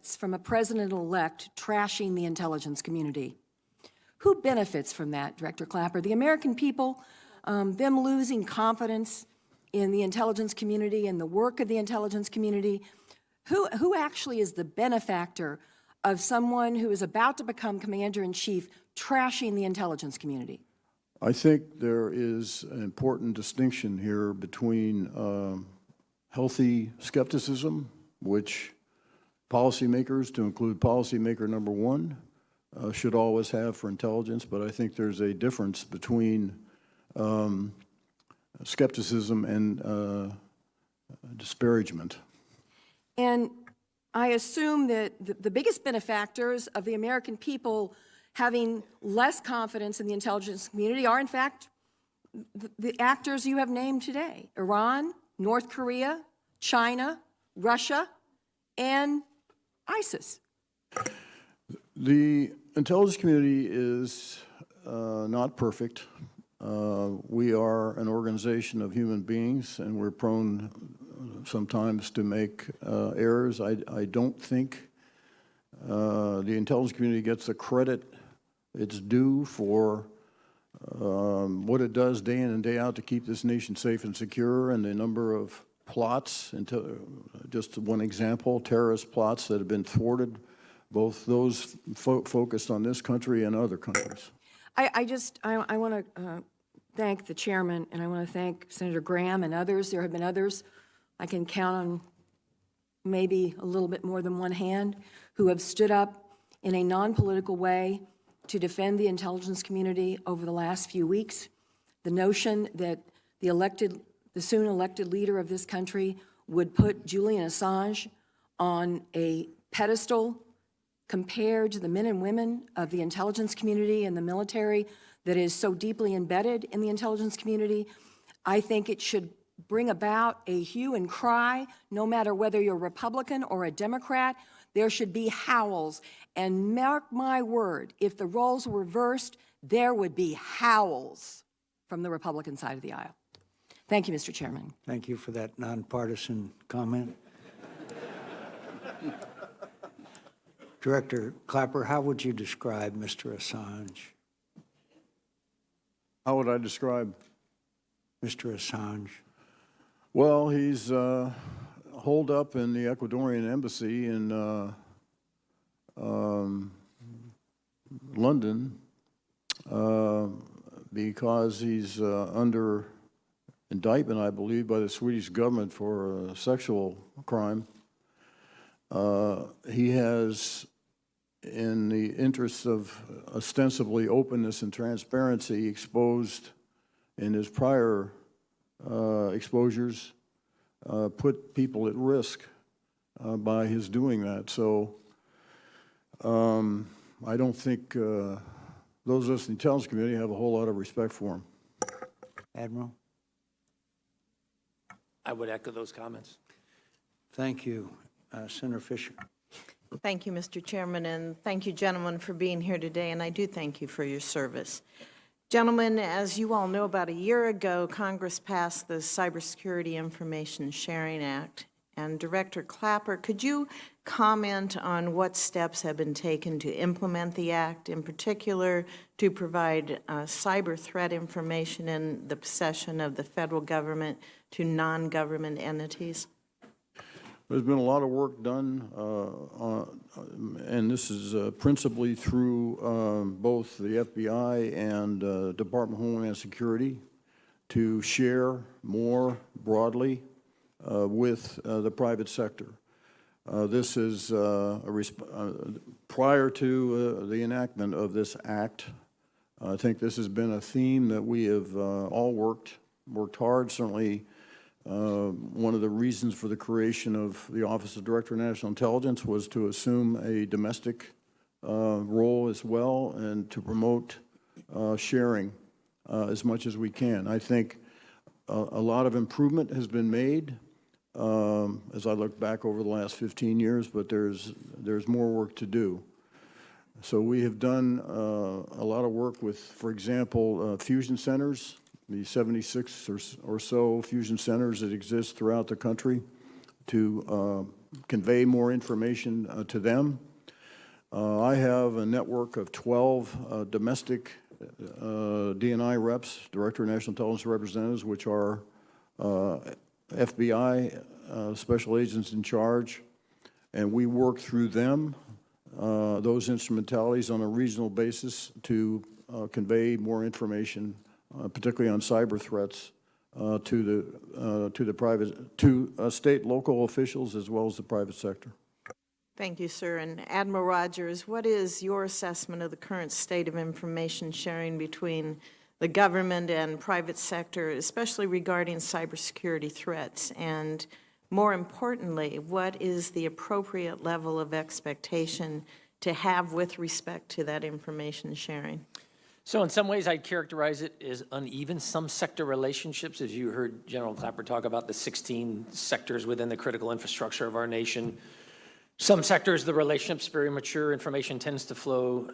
benefits from a president-elect trashing the intelligence community? Who benefits from that, Director Clapper? The American people, them losing confidence in the intelligence community and the work of the intelligence community. Who actually is the benefactor of someone who is about to become commander-in-chief trashing the intelligence community? I think there is an important distinction here between healthy skepticism, which policymakers, to include policymaker number one, should always have for intelligence, but I think there's a difference between skepticism and disparagement. And I assume that the biggest benefactors of the American people having less confidence in the intelligence community are, in fact, the actors you have named today: Iran, North Korea, China, Russia, and ISIS. The intelligence community is not perfect. We are an organization of human beings, and we're prone sometimes to make errors. I don't think the intelligence community gets the credit it's due for what it does day in and day out to keep this nation safe and secure, and the number of plots, just one example, terrorist plots that have been thwarted, both those focused on this country and other countries. I want to thank the chairman, and I want to thank Senator Graham and others. There have been others, I can count on maybe a little bit more than one hand, who have stood up in a non-political way to defend the intelligence community over the last few weeks. The notion that the soon elected leader of this country would put Julian Assange on a pedestal compared to the men and women of the intelligence community and the military that is so deeply embedded in the intelligence community, I think it should bring about a hue and cry, no matter whether you're a Republican or a Democrat. There should be howls. And mark my word, if the roles were reversed, there would be howls from the Republican side of the aisle. Thank you, Mr. Chairman. Thank you for that nonpartisan comment. Director Clapper, how would you describe Mr. Assange? How would I describe Mr. Assange? Well, he's holed up in the Ecuadorian embassy in London because he's under indictment, I believe, by the Swedish government for a sexual crime. He has, in the interests of ostensibly openness and transparency, exposed in his prior exposures, put people at risk by his doing that. So I don't think those of us in the intelligence community have a whole lot of respect for him. Admiral? I would echo those comments. Thank you. Senator Fisher. Thank you, Mr. Chairman, and thank you, gentlemen, for being here today, and I do thank you for your service. Gentlemen, as you all know, about a year ago, Congress passed the Cybersecurity Information Sharing Act. And Director Clapper, could you comment on what steps have been taken to implement the act, in particular to provide cyber threat information in the possession of the federal government to non-government entities? There's been a lot of work done, and this is principally through both the FBI and Department of Homeland Security to share more broadly with the private sector. This is prior to the enactment of this act. I think this has been a theme that we have all worked hard. Certainly, one of the reasons for the creation of the Office of Director of National Intelligence was to assume a domestic role as well and to promote sharing as much as we can. I think a lot of improvement has been made as I look back over the last 15 years, but there's more work to do. So we have done a lot of work with, for example, fusion centers, the 76 or so fusion centers that exist throughout the country to convey more information to them. I have a network of 12 domestic DNI reps, Director of National Intelligence Representatives, which are FBI special agents in charge, and we work through them, those instrumentalities on a regional basis to convey more information, particularly on cyber threats, to state, local officials as well as the private sector. Thank you, sir. And Admiral Rogers, what is your assessment of the current state of information sharing between the government and private sector, especially regarding cybersecurity threats? And more importantly, what is the appropriate level of expectation to have with respect to that information sharing? So in some ways, I'd characterize it as uneven. Some sector relationships, as you heard General Clapper talk about the 16 sectors within the critical infrastructure of our nation. Some sectors, the relationship's very mature. Information tends to flow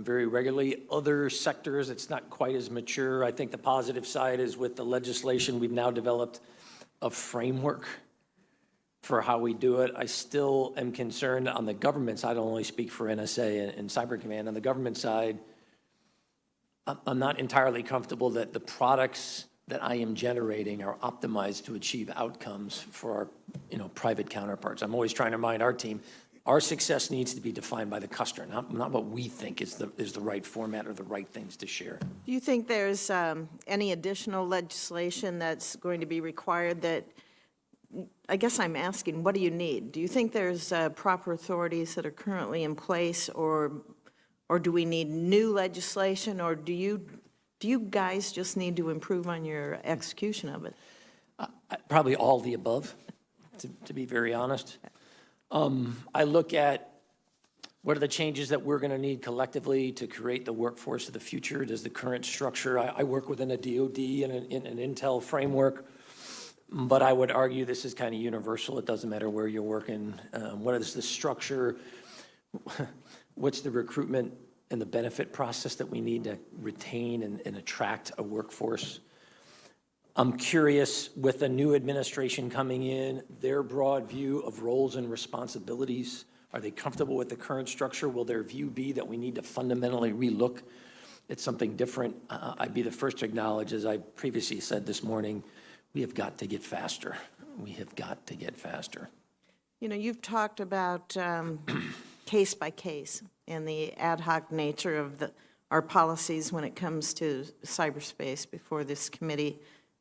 very regularly. Other sectors, it's not quite as mature. I think the positive side is with the legislation, we've now developed a framework for how we do it. I still am concerned on the government side. I don't only speak for NSA and Cyber Command. On the government side, I'm not entirely comfortable that the products that I am generating are optimized to achieve outcomes for our, private counterparts. I'm always trying to remind our team, our success needs to be defined by the customer, not what we think is the right format or the right things to share. Do you think there's any additional legislation that's going to be required that, I guess I'm asking, what do you need? Do you think there's proper authorities that are currently in place, or do we need new legislation, or do you guys just need to improve on your execution of it? Probably all the above, to be very honest. I look at what are the changes that we're going to need collectively to create the workforce of the future. Does the current structure, I work within a DOD and an Intel framework, but I would argue this is kind of universal. It doesn't matter where you're working. What is the structure? What's the recruitment and the benefit process that we need to retain and attract a workforce? I'm curious, with a new administration coming in, their broad view of roles and responsibilities, are they comfortable with the current structure? Will their view be that we need to fundamentally relook at something different? I'd be the first to acknowledge, as I previously said this morning, we have got to get faster. We have got to get faster. You've talked about case by case and the ad hoc nature of our policies when it comes to cyberspace before this committee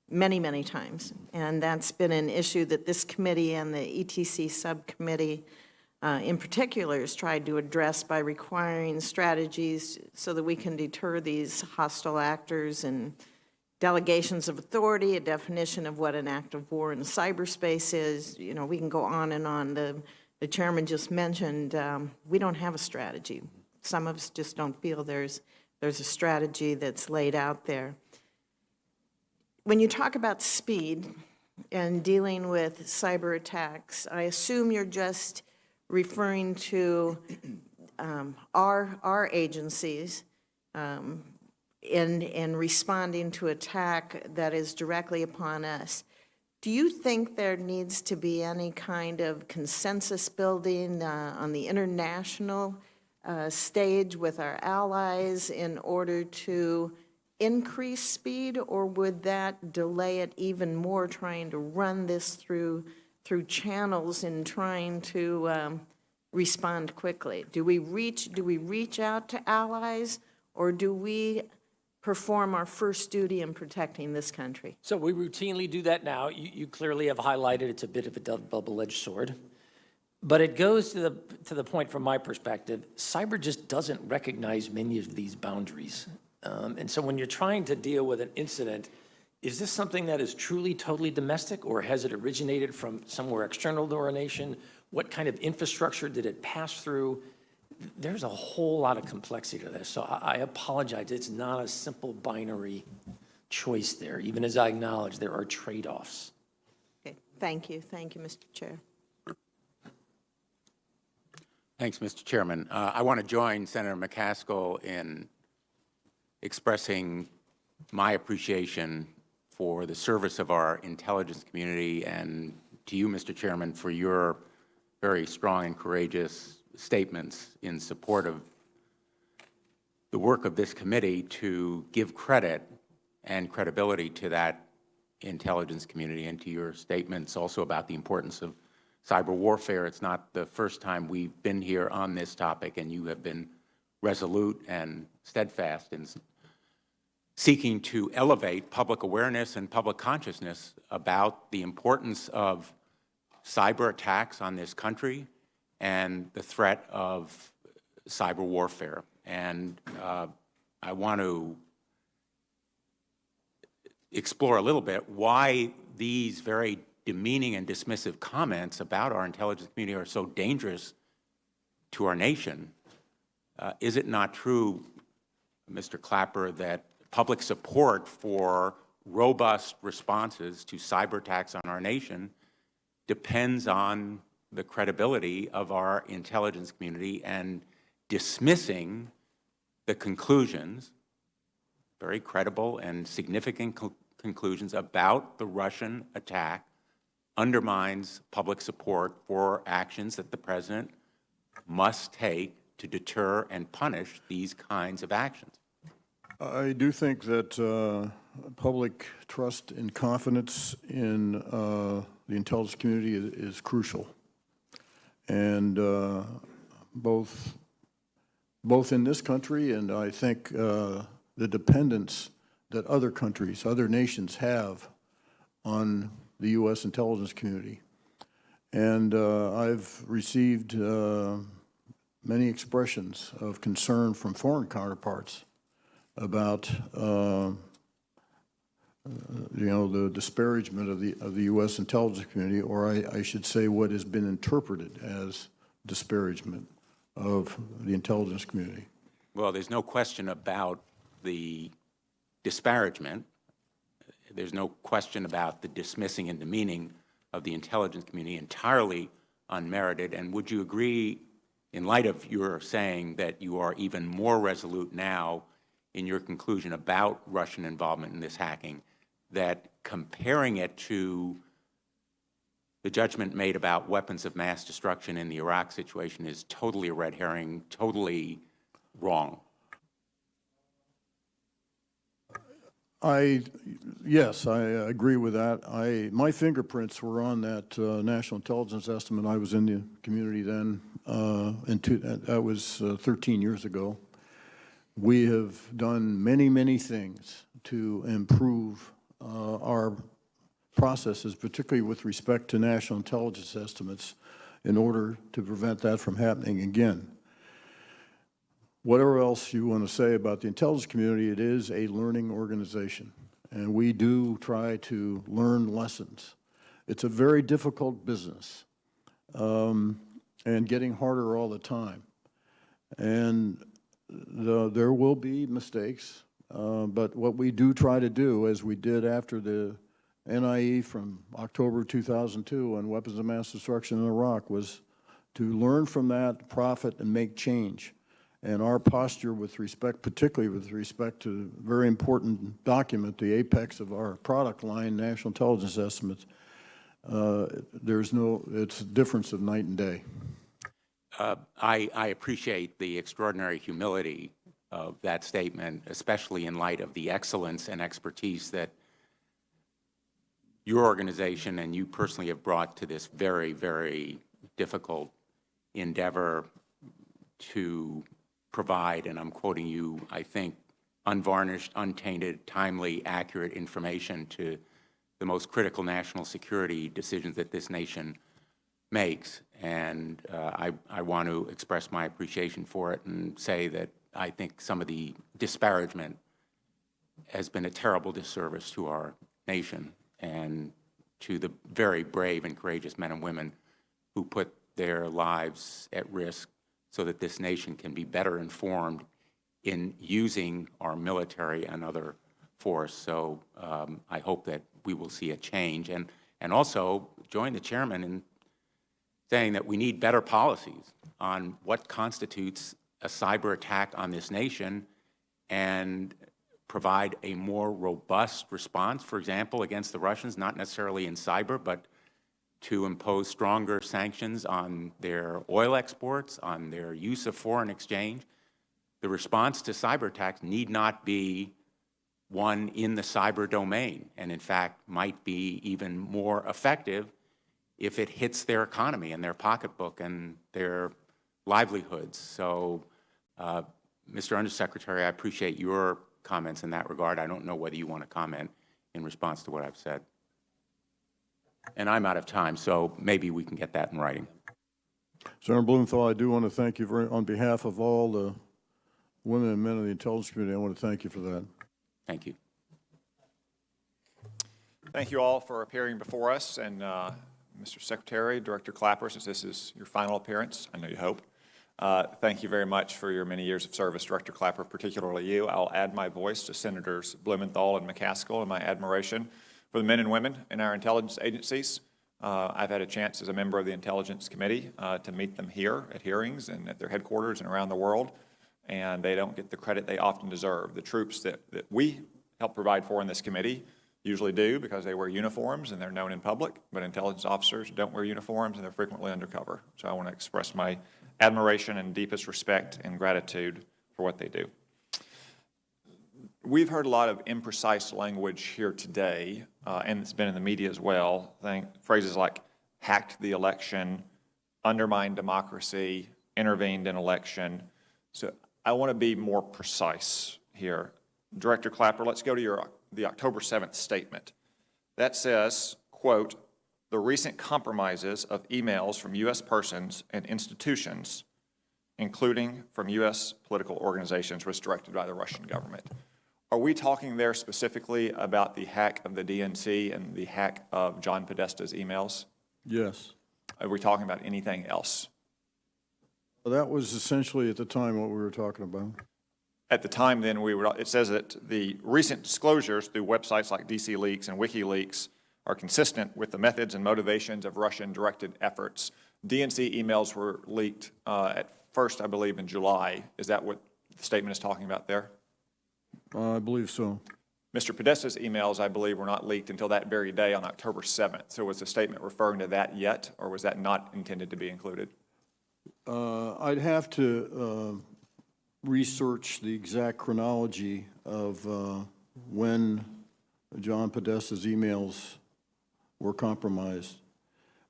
many, many times. And that's been an issue that this committee and the ETC subcommittee in particular has tried to address by requiring strategies so that we can deter these hostile actors and delegations of authority, a definition of what an act of war in cyberspace is. We can go on and on. The chairman just mentioned we don't have a strategy. Some of us just don't feel there's a strategy that's laid out there. When you talk about speed and dealing with cyber attacks, I assume you're just referring to our agencies in responding to attack that is directly upon us. Do you think there needs to be any kind of consensus building on the international stage with our allies in order to increase speed, or would that delay it even more, trying to run this through channels and trying to respond quickly? Do we reach out to allies, or do we perform our first duty in protecting this country? So we routinely do that now. You clearly have highlighted it's a bit of a double-edged sword. But it goes to the point from my perspective, cyber just doesn't recognize many of these boundaries. And so when you're trying to deal with an incident, is this something that is truly totally domestic, or has it originated from somewhere external to our nation? What kind of infrastructure did it pass through? There's a whole lot of complexity to this. So I apologize. It's not a simple binary choice there, even as I acknowledge there are trade-offs. Okay, thank you. Thank you, Mr. Chair. Thanks, Mr. Chairman. I want to join Senator McCaskill in expressing my appreciation for the service of our intelligence community, and to you, Mr. Chairman, for your very strong and courageous statements in support of the work of this committee to give credit and credibility to that intelligence community, and to your statements also about the importance of cyber warfare. It's not the first time we've been here on this topic, and you have been resolute and steadfast in seeking to elevate public awareness and public consciousness about the importance of cyber attacks on this country and the threat of cyber warfare. And I want to explore a little bit why these very demeaning and dismissive comments about our intelligence community are so dangerous to our nation. Is it not true, Mr. Clapper, that public support for robust responses to cyber attacks on our nation depends on the credibility of our intelligence community, and dismissing the conclusions, very credible and significant conclusions about the Russian attack, undermines public support for actions that the President must take to deter and punish these kinds of actions? I do think that public trust and confidence in the intelligence community is crucial. And both in this country, and I think the dependence that other countries, other nations have on the U.S. intelligence community. And I've received many expressions of concern from foreign counterparts about the disparagement of the U.S. intelligence community, or I should say what has been interpreted as disparagement of the intelligence community. Well, there's no question about the disparagement. There's no question about the dismissing and demeaning of the intelligence community, entirely unmerited. And would you agree, in light of your saying that you are even more resolute now in your conclusion about Russian involvement in this hacking, that comparing it to the judgment made about weapons of mass destruction in the Iraq situation is totally a red herring, totally wrong? Yes, I agree with that. My fingerprints were on that national intelligence estimate. I was in the community then, that was 13 years ago. We have done many, many things to improve our processes, particularly with respect to national intelligence estimates, in order to prevent that from happening again. Whatever else you want to say about the intelligence community, it is a learning organization, and we do try to learn lessons. It's a very difficult business, and getting harder all the time. And there will be mistakes, but what we do try to do, as we did after the NIE from October 2002 on weapons of mass destruction in Iraq, was to learn from that, profit, and make change. And our posture with respect, particularly with respect to a very important document, the apex of our product line, National Intelligence Estimates, it's a difference of night and day. I appreciate the extraordinary humility of that statement, especially in light of the excellence and expertise that your organization and you personally have brought to this very, very difficult endeavor to provide, and I'm quoting you, I think, unvarnished, untainted, timely, accurate information to the most critical national security decisions that this nation makes. And I want to express my appreciation for it and say that I think some of the disparagement has been a terrible disservice to our nation and to the very brave and courageous men and women who put their lives at risk so that this nation can be better informed in using our military and other force. So I hope that we will see a change, and also join the chairman in saying that we need better policies on what constitutes a cyber attack on this nation, and provide a more robust response, for example, against the Russians, not necessarily in cyber, but to impose stronger sanctions on their oil exports, on their use of foreign exchange. The response to cyber attacks need not be one in the cyber domain, and in fact might be even more effective if it hits their economy and their pocketbook and their livelihoods. So, Mr. Undersecretary, I appreciate your comments in that regard. I don't know whether you want to comment in response to what I've said. And I'm out of time, so maybe we can get that in writing. Senator Blumenthal, I do want to thank you on behalf of all the women and men of the intelligence community. I want to thank you for that. Thank you. Thank you all for appearing before us, and Mr. Secretary, Director Clapper, since this is your final appearance, I know you hope, thank you very much for your many years of service, Director Clapper, particularly you. I'll add my voice to Senators Blumenthal and McCaskill and my admiration for the men and women in our intelligence agencies. I've had a chance as a member of the Intelligence Committee to meet them here at hearings and at their headquarters and around the world, and they don't get the credit they often deserve. The troops that we help provide for in this committee usually do because they wear uniforms and they're known in public, but intelligence officers don't wear uniforms and they're frequently undercover. So I want to express my admiration and deepest respect and gratitude for what they do. We've heard a lot of imprecise language here today, and it's been in the media as well. Phrases like hacked the election, undermined democracy, intervened in election. So I want to be more precise here. Director Clapper, let's go to the October 7th statement. That says, quote, the recent compromises of emails from U.S. persons and institutions, including from U.S. political organizations, was directed by the Russian government. Are we talking there specifically about the hack of the DNC and the hack of John Podesta's emails? Yes. Are we talking about anything else? Well, that was essentially at the time what we were talking about. At the time, then, it says that the recent disclosures through websites like DC Leaks and WikiLeaks are consistent with the methods and motivations of Russian-directed efforts. DNC emails were leaked at first, I believe, in July. Is that what the statement is talking about there? I believe so. Mr. Podesta's emails, I believe, were not leaked until that very day on October 7th. So was the statement referring to that yet, or was that not intended to be included? I'd have to research the exact chronology of when John Podesta's emails were compromised.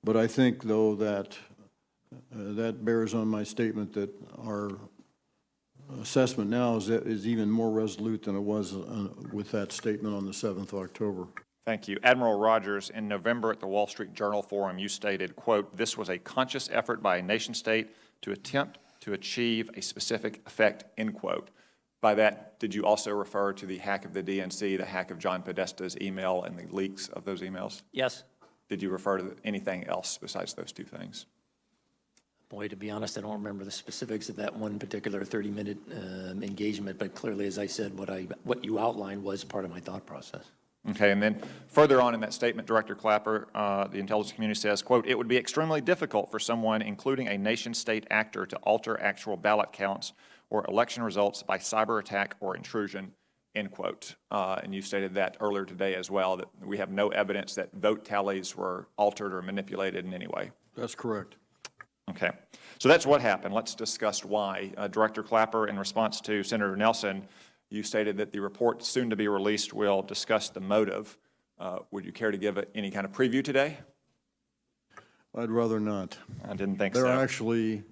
But I think, though, that that bears on my statement that our assessment now is even more resolute than it was with that statement on the 7th of October. Thank you. Admiral Rogers, in November at the Wall Street Journal Forum, you stated, quote, this was a conscious effort by a nation state to attempt to achieve a specific effect, end quote. By that, did you also refer to the hack of the DNC, the hack of John Podesta's email, and the leaks of those emails? Yes. Did you refer to anything else besides those two things? Boy, to be honest, I don't remember the specifics of that one particular 30-minute engagement, but clearly, as I said, what you outlined was part of my thought process. Okay, and then further on in that statement, Director Clapper, the intelligence community says, quote, it would be extremely difficult for someone, including a nation-state actor, to alter actual ballot counts or election results by cyber attack or intrusion, end quote. And you stated that earlier today as well, that we have no evidence that vote tallies were altered or manipulated in any way. That's correct. Okay, so that's what happened. Let's discuss why. Director Clapper, in response to Senator Nelson, you stated that the report soon to be released will discuss the motive. Would you care to give any kind of preview today? I'd rather not. I didn't think There so. are actually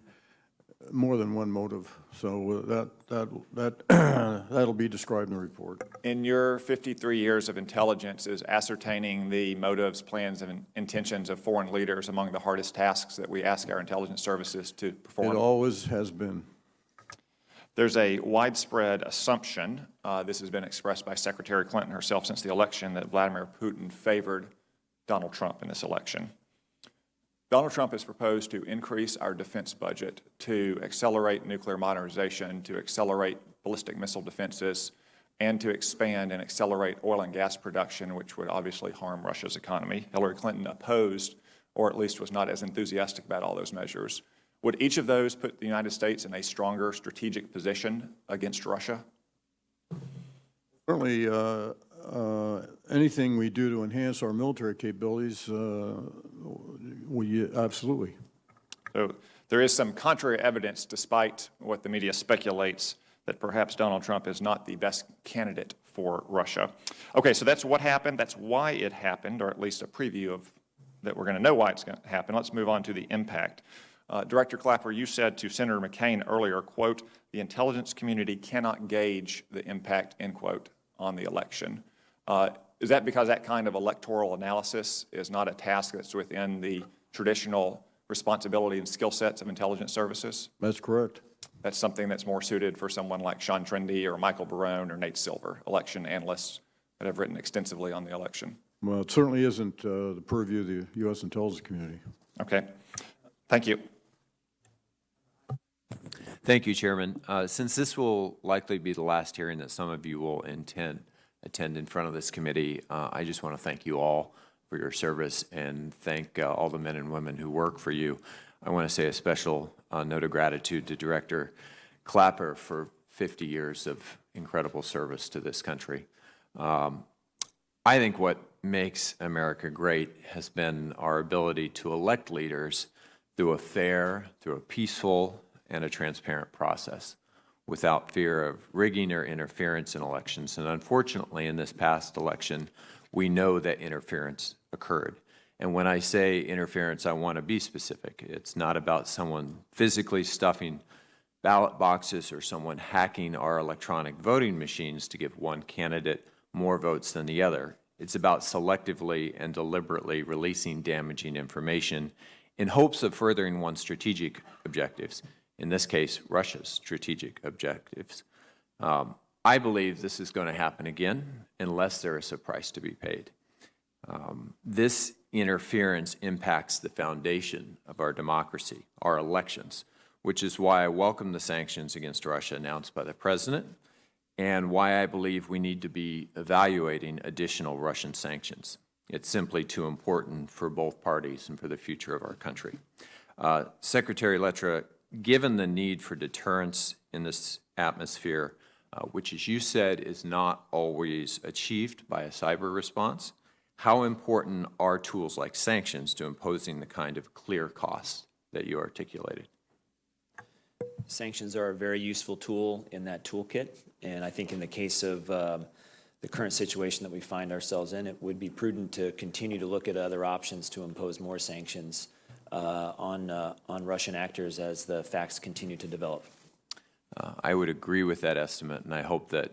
more than one motive, so that'll be described in the report. In your 53 years of intelligence, is ascertaining the motives, plans, and intentions of foreign leaders among the hardest tasks that we ask our intelligence services to perform? It always has been. There's a widespread assumption, this has been expressed by Secretary Clinton herself since the election, that Vladimir Putin favored Donald Trump in this election. Donald Trump has proposed to increase our defense budget, to accelerate nuclear modernization, to accelerate ballistic missile defenses, and to expand and accelerate oil and gas production, which would obviously harm Russia's economy. Hillary Clinton opposed, or at least was not as enthusiastic about all those measures. Would each of those put the United States in a stronger strategic position against Russia? Certainly, anything we do to enhance our military capabilities Absolutely. So there is some contrary evidence, despite what the media speculates, that perhaps Donald Trump is not the best candidate for Russia. Okay, so that's what happened. That's why it happened, or at least a preview of that we're going to know why it's going to happen. Let's move on to the impact. Director Clapper, you said to Senator McCain earlier, quote, the intelligence community cannot gauge the impact, end quote, on the election. Is that because that kind of electoral analysis is not a task that's within the traditional responsibility and skill sets of intelligence services? That's correct. That's something that's more suited for someone like Sean Trendy or Michael Barone or Nate Silver, election analysts that have written extensively on the election. Well, it certainly isn't the purview of the U.S. intelligence community. Okay. Thank you. Thank you, Chairman. Since this will likely be the last hearing that some of you will attend in front of this committee, I just want to thank you all for your service and thank all the men and women who work for you. I want to say a special note of gratitude to Director Clapper for 50 years of incredible service to this country. I think what makes America great has been our ability to elect leaders through a peaceful, and a transparent process without fear of rigging or interference in elections. And unfortunately, in this past election, we know that interference occurred. And when I say interference, I want to be specific. It's not about someone physically stuffing ballot boxes or someone hacking our electronic voting machines to give one candidate more votes than the other. It's about selectively and deliberately releasing damaging information in hopes of furthering one's strategic objectives. In this case, Russia's strategic objectives. I believe this is going to happen again unless there is a price to be paid. This interference impacts the foundation of our democracy, our elections, which is why I welcome the sanctions against Russia announced by the President and why I believe we need to be evaluating additional Russian sanctions. It's simply too important for both parties and for the future of our country. Secretary Lettre, given the need for deterrence in this atmosphere, which, as you said, is not always achieved by a cyber response, how important are tools like sanctions to imposing the kind of clear costs that you articulated? Sanctions are a very useful tool in that toolkit, and I think in the case of the current situation that we find ourselves in, it would be prudent to continue to look at other options to impose more sanctions on Russian actors as the facts continue to develop. I would agree with that estimate, and I hope that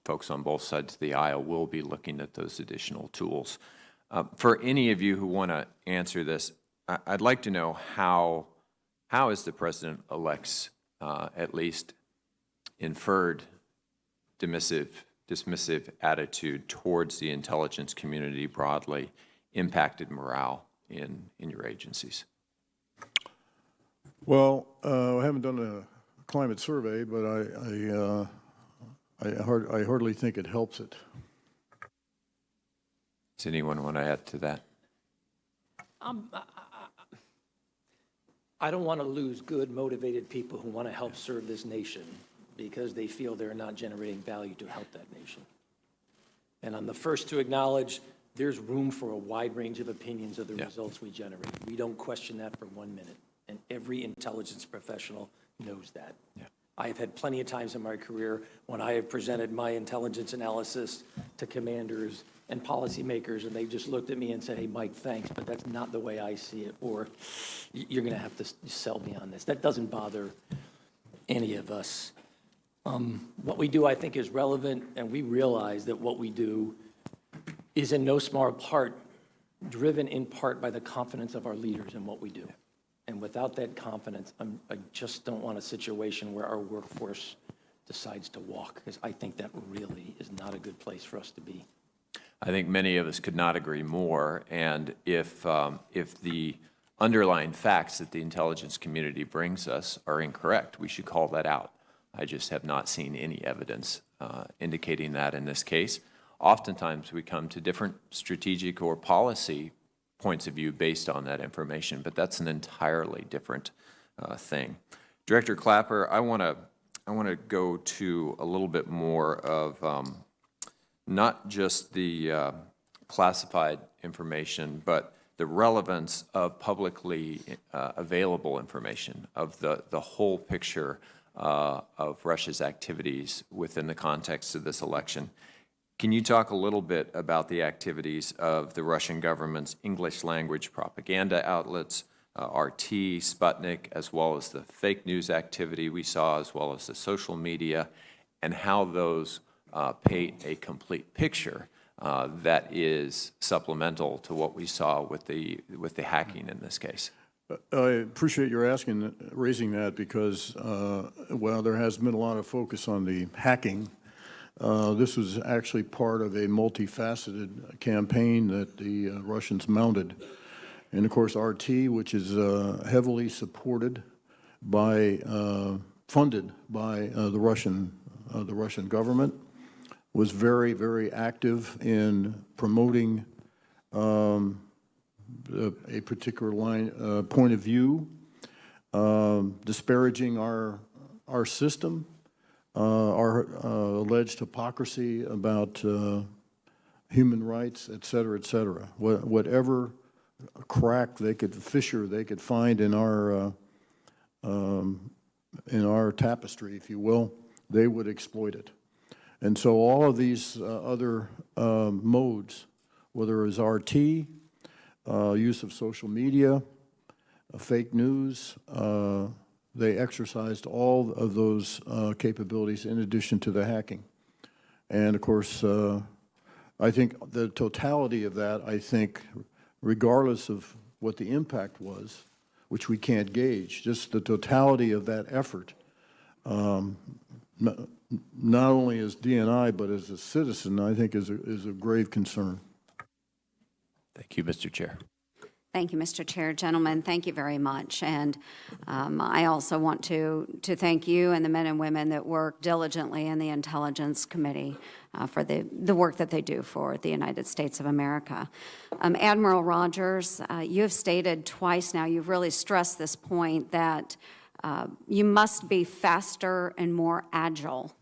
folks on both sides of the aisle will be looking at those additional tools. For any of you who want to answer this, I'd like to know how is the President-elect's at least inferred dismissive attitude towards the intelligence community broadly impacted morale in your agencies? Well, I haven't done a climate survey, but I hardly think it helps it. Does anyone want to add to that? I don't want to lose good, motivated people who want to help serve this nation because they feel they're not generating value to help that nation. And I'm the first to acknowledge there's room for a wide range of opinions of the results we generate. We don't question that for 1 minute, and every intelligence professional knows that. Yeah. I have had plenty of times in my career when I have presented my intelligence analysis to commanders and policymakers, and they just looked at me and said, hey, Mike, thanks, but that's not the way I see it, or you're going to have to sell me on this. That doesn't bother any of us. What we do, I think, is relevant, and we realize that what we do is in no small part driven in part by the confidence of our leaders in what we do. And without that confidence, I just don't want a situation where our workforce decides to walk, because I think that really is not a good place for us to be. I think many of us could not agree more, and if the underlying facts that the intelligence community brings us are incorrect, we should call that out. I just have not seen any evidence indicating that in this case. Oftentimes we come to different strategic or policy points of view based on that information, but that's an entirely different thing. Director Clapper, I want to go to a little bit more of not just the classified information, but the relevance of publicly available information, of the whole picture of Russia's activities within the context of this election. Can you talk a little bit about the activities of the Russian government's English language propaganda outlets, RT, Sputnik, as well as the fake news activity we saw, as well as the social media, and how those paint a complete picture that is supplemental to what we saw with the hacking in this case? I appreciate your raising that because, well, there has been a lot of focus on the hacking. This was actually part of a multifaceted campaign that the Russians mounted. And of course, RT, which is heavily supported by, funded by the Russian government, was very, very active in promoting a particular point of view, disparaging our system, our alleged hypocrisy about human rights, et cetera, et cetera. Whatever crack fissure they could find in our tapestry, if you will, they would exploit it. And so all of these other modes, whether it was RT, use of social media, fake news, they exercised all of those capabilities in addition to the hacking. And of course, I think the totality of that, I think, regardless of what the impact was, which we can't gauge, just the totality of that effort, not only as DNI, but as a citizen, I think is a grave concern. Thank you, Mr. Chair. Thank you, Mr. Chair. Gentlemen, thank you very much. And I also want to thank you and the men and women that work diligently in the Intelligence Committee for the work that they do for the United States of America. Admiral Rogers, you have stated twice now, you've really stressed this point that you must be faster and more agile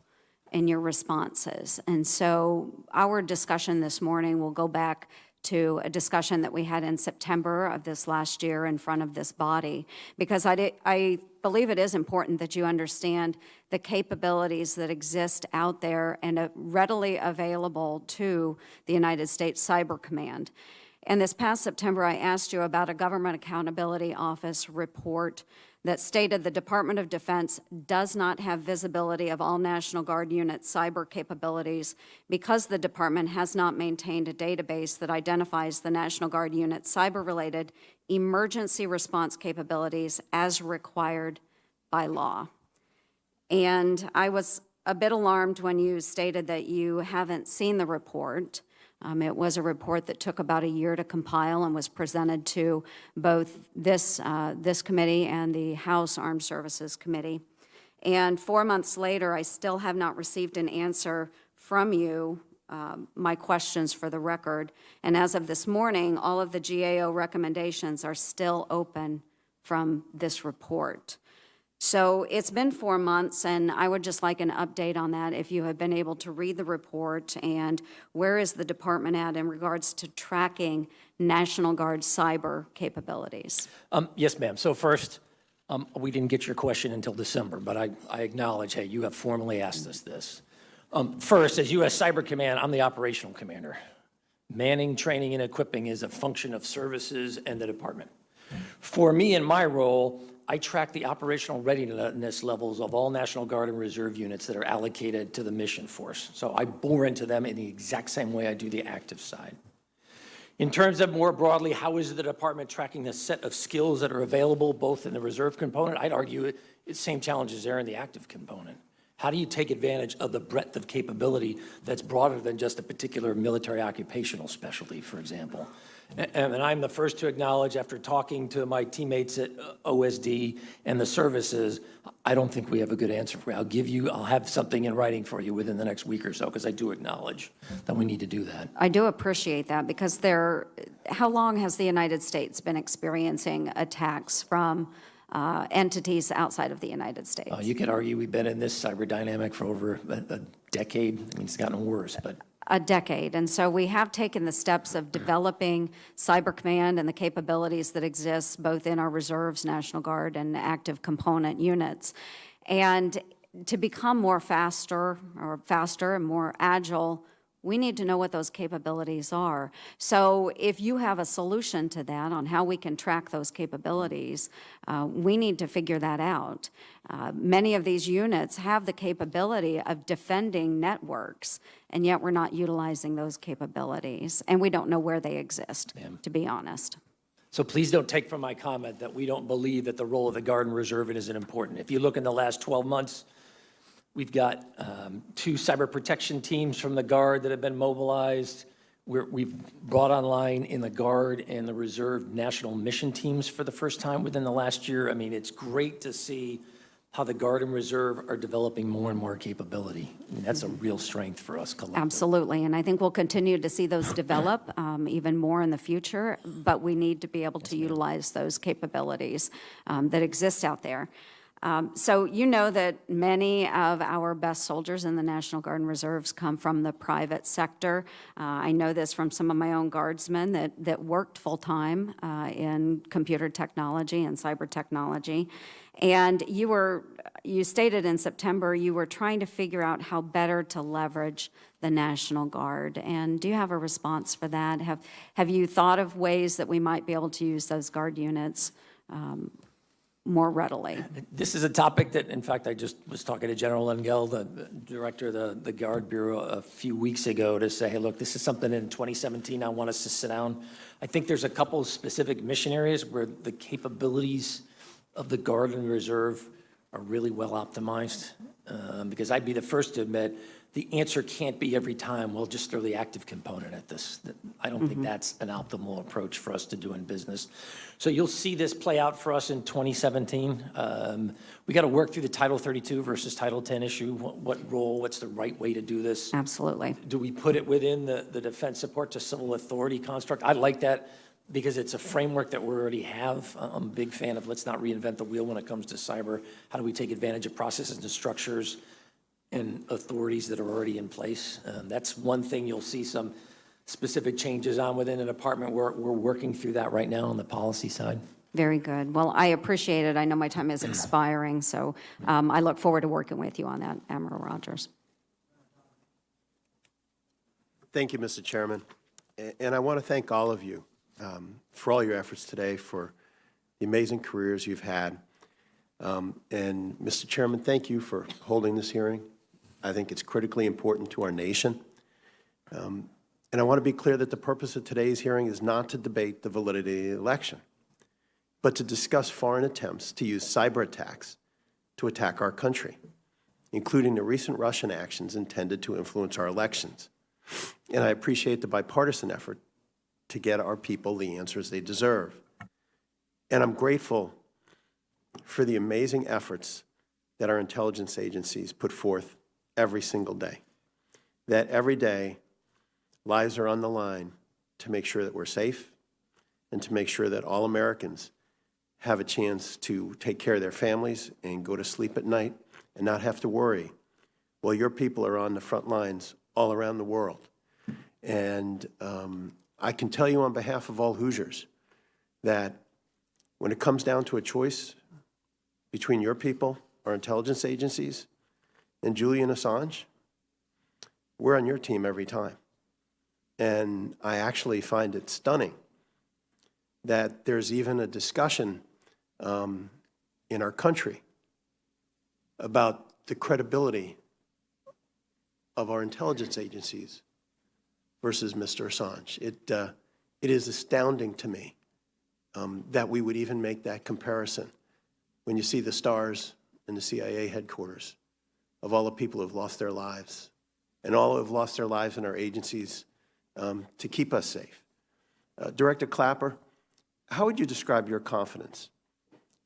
in your responses. And so our discussion this morning will go back to a discussion that we had in September of this last year in front of this body, because I believe it is important that you understand the capabilities that exist out there and are readily available to the United States Cyber Command. And this past September, I asked you about a Government Accountability Office report that stated the Department of Defense does not have visibility of all National Guard units' cyber capabilities because the department has not maintained a database that identifies the National Guard unit's cyber-related emergency response capabilities as required by law. And I was a bit alarmed when you stated that you haven't seen the report. It was a report that took about a year to compile and was presented to both this committee and the House Armed Services Committee. And 4 months later, I still have not received an answer from you, my questions for the record. And as of this morning, all of the GAO recommendations are still open from this report. So it's been 4 months, and I would just like an update on that, if you have been able to read the report, and where is the department at in regards to tracking National Guard cyber capabilities? Yes, ma'am. So first, we didn't get your question until December, but I acknowledge, hey, you have formally asked us this. First, as U.S. Cyber Command, I'm the operational commander. Manning, training, and equipping is a function of services and the department. For me, in my role, I track the operational readiness levels of all National Guard and Reserve units that are allocated to the mission force. So I bore into them in the exact same way I do the active side. In terms of more broadly, how is the department tracking the set of skills that are available both in the reserve component? I'd argue it's the same challenges there in the active component. How do you take advantage of the breadth of capability that's broader than just a particular military occupational specialty, for example? And I'm the first to acknowledge, after talking to my teammates at OSD and the services, I don't think we have a good answer for you. I'll have something in writing for you within the next week or so, because I do acknowledge that we need to do that. I do appreciate that, because how long has the United States been experiencing attacks from entities outside of the United States? You could argue we've been in this cyber dynamic for over a decade. I mean, it's gotten worse, but. a decade. And so we have taken the steps of developing Cyber Command and the capabilities that exist both in our reserves, National Guard, and active component units. And to become faster and more agile, we need to know what those capabilities are. So if you have a solution to that on how we can track those capabilities, we need to figure that out. Many of these units have the capability of defending networks, and yet we're not utilizing those capabilities, and we don't know where they exist, to be honest. So please don't take from my comment that we don't believe that the role of the Guard and Reserve isn't important. If you look in the last 12 months, we've got 2 cyber protection teams from the Guard that have been mobilized. We've brought online in the Guard and the Reserve national mission teams for the first time within the last year. I mean, it's great to see how the Guard and Reserve are developing more and more capability. I mean, that's a real strength for us collectively. Absolutely, and I think we'll continue to see those develop even more in the future, but we need to be able to utilize those capabilities that exist out there. So you know that many of our best soldiers in the National Guard and Reserves come from the private sector. I know this from some of my own guardsmen that worked full-time in computer technology and cyber technology. And you stated in September you were trying to figure out how better to leverage the National Guard. And do you have a response for that? Have you thought of ways that we might be able to use those Guard units more readily? This is a topic that, in fact, I just was talking to General Engel, the director of the Guard Bureau, a few weeks ago to say, hey, look, this is something in 2017 I want us to sit down. I think there's a couple of specific mission areas where the capabilities of the Guard and Reserve are really well optimized. Because I'd be the first to admit, the answer can't be every time, well, just throw the active component at this. I don't think that's an optimal approach for us to doing business. So you'll see this play out for us in 2017. We got to work through the Title 32 versus Title 10 issue. What role, what's the right way to do this? Absolutely. Do we put it within the Defense Support to Civil Authority construct? I like that because it's a framework that we already have. I'm a big fan of let's not reinvent the wheel when it comes to cyber. How do we take advantage of processes and structures and authorities that are already in place? That's one thing you'll see some specific changes on within the department. We're working through that right now on the policy side. Very good. Well, I appreciate it. I know my time is expiring, so I look forward to working with you on that, Admiral Rogers. Thank you, Mr. Chairman. And I want to thank all of you for all your efforts today, for the amazing careers you've had. And Mr. Chairman, thank you for holding this hearing. I think it's critically important to our nation. And I want to be clear that the purpose of today's hearing is not to debate the validity of the election, but to discuss foreign attempts to use cyber attacks to attack our country, including the recent Russian actions intended to influence our elections. And I appreciate the bipartisan effort to get our people the answers they deserve. And I'm grateful for the amazing efforts that our intelligence agencies put forth every single day. That every day, lives are on the line to make sure that we're safe and to make sure that all Americans have a chance to take care of their families and go to sleep at night and not have to worry while your people are on the front lines all around the world. And I can tell you on behalf of all Hoosiers that when it comes down to a choice between your people, our intelligence agencies, and Julian Assange, we're on your team every time. And I actually find it stunning that there's even a discussion in our country about the credibility of our intelligence agencies versus Mr. Assange. It is astounding to me that we would even make that comparison when you see the stars in the CIA headquarters of all the people who have lost their lives and all who have lost their lives in our agencies to keep us safe. Director Clapper, how would you describe your confidence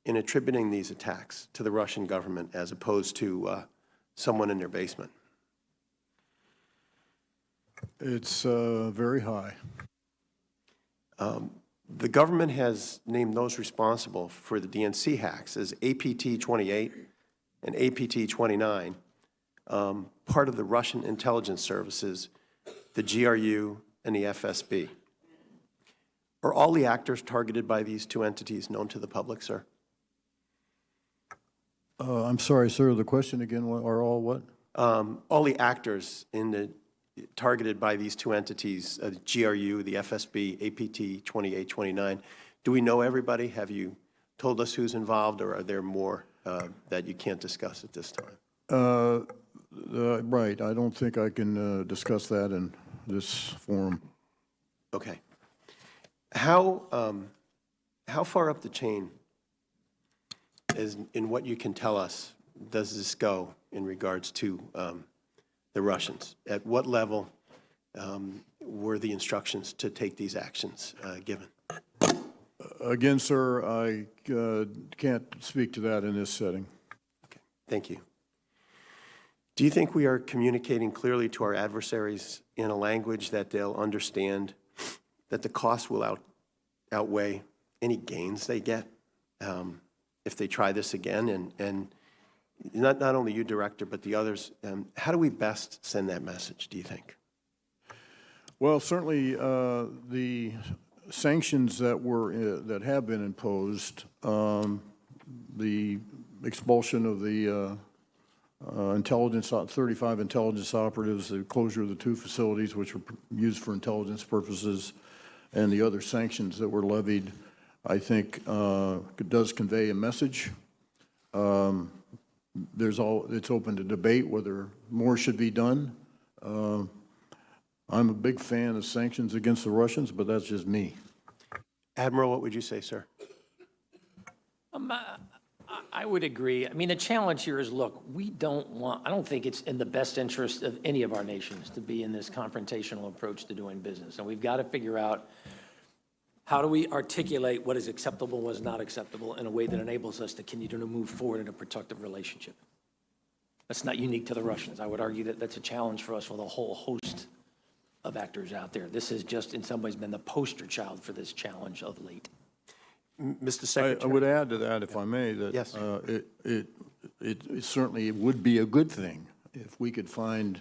in attributing these attacks to the Russian government as opposed to someone in their basement? It's very high. The government has named those responsible for the DNC hacks as APT-28 and APT-29, part of the Russian intelligence services the GRU, and the FSB. Are all the actors targeted by these two entities known to the public, sir? I'm sorry, sir, the question again, are all what? All the actors targeted by these two entities, the GRU, the FSB, APT 2829, do we know everybody? Have you told us who's involved, or are there more that you can't discuss at this time? Right, I don't think I can discuss that in this forum. Okay. How far up the chain, in what you can tell us, does this go in regards to the Russians? At what level were the instructions to take these actions given? Again, sir, I can't speak to that in this setting. Okay, thank you. Do you think we are communicating clearly to our adversaries in a language that they'll understand that the cost will outweigh any gains they get if they try this again? And not only you, Director, but the others, how do we best send that message, do you think? Well, certainly the sanctions that have been imposed, the expulsion of the 35 intelligence operatives, the closure of the 2 facilities which were used for intelligence purposes, and the other sanctions that were levied, I think does convey a message. It's open to debate whether more should be done. I'm a big fan of sanctions against the Russians, but that's just me. Admiral, what would you say, sir? I would agree. I mean, the challenge here is, look, I don't think it's in the best interest of any of our nations to be in this confrontational approach to doing business. And we've got to figure out, how do we articulate what is acceptable, what is not acceptable in a way that enables us to continue to move forward in a productive relationship? That's not unique to the Russians. I would argue that that's a challenge for us with a whole host of actors out there. This has just in some ways been the poster child for this challenge of late. Mr. Secretary. I would add to that, if I may, that Yes. it certainly would be a good thing if we could find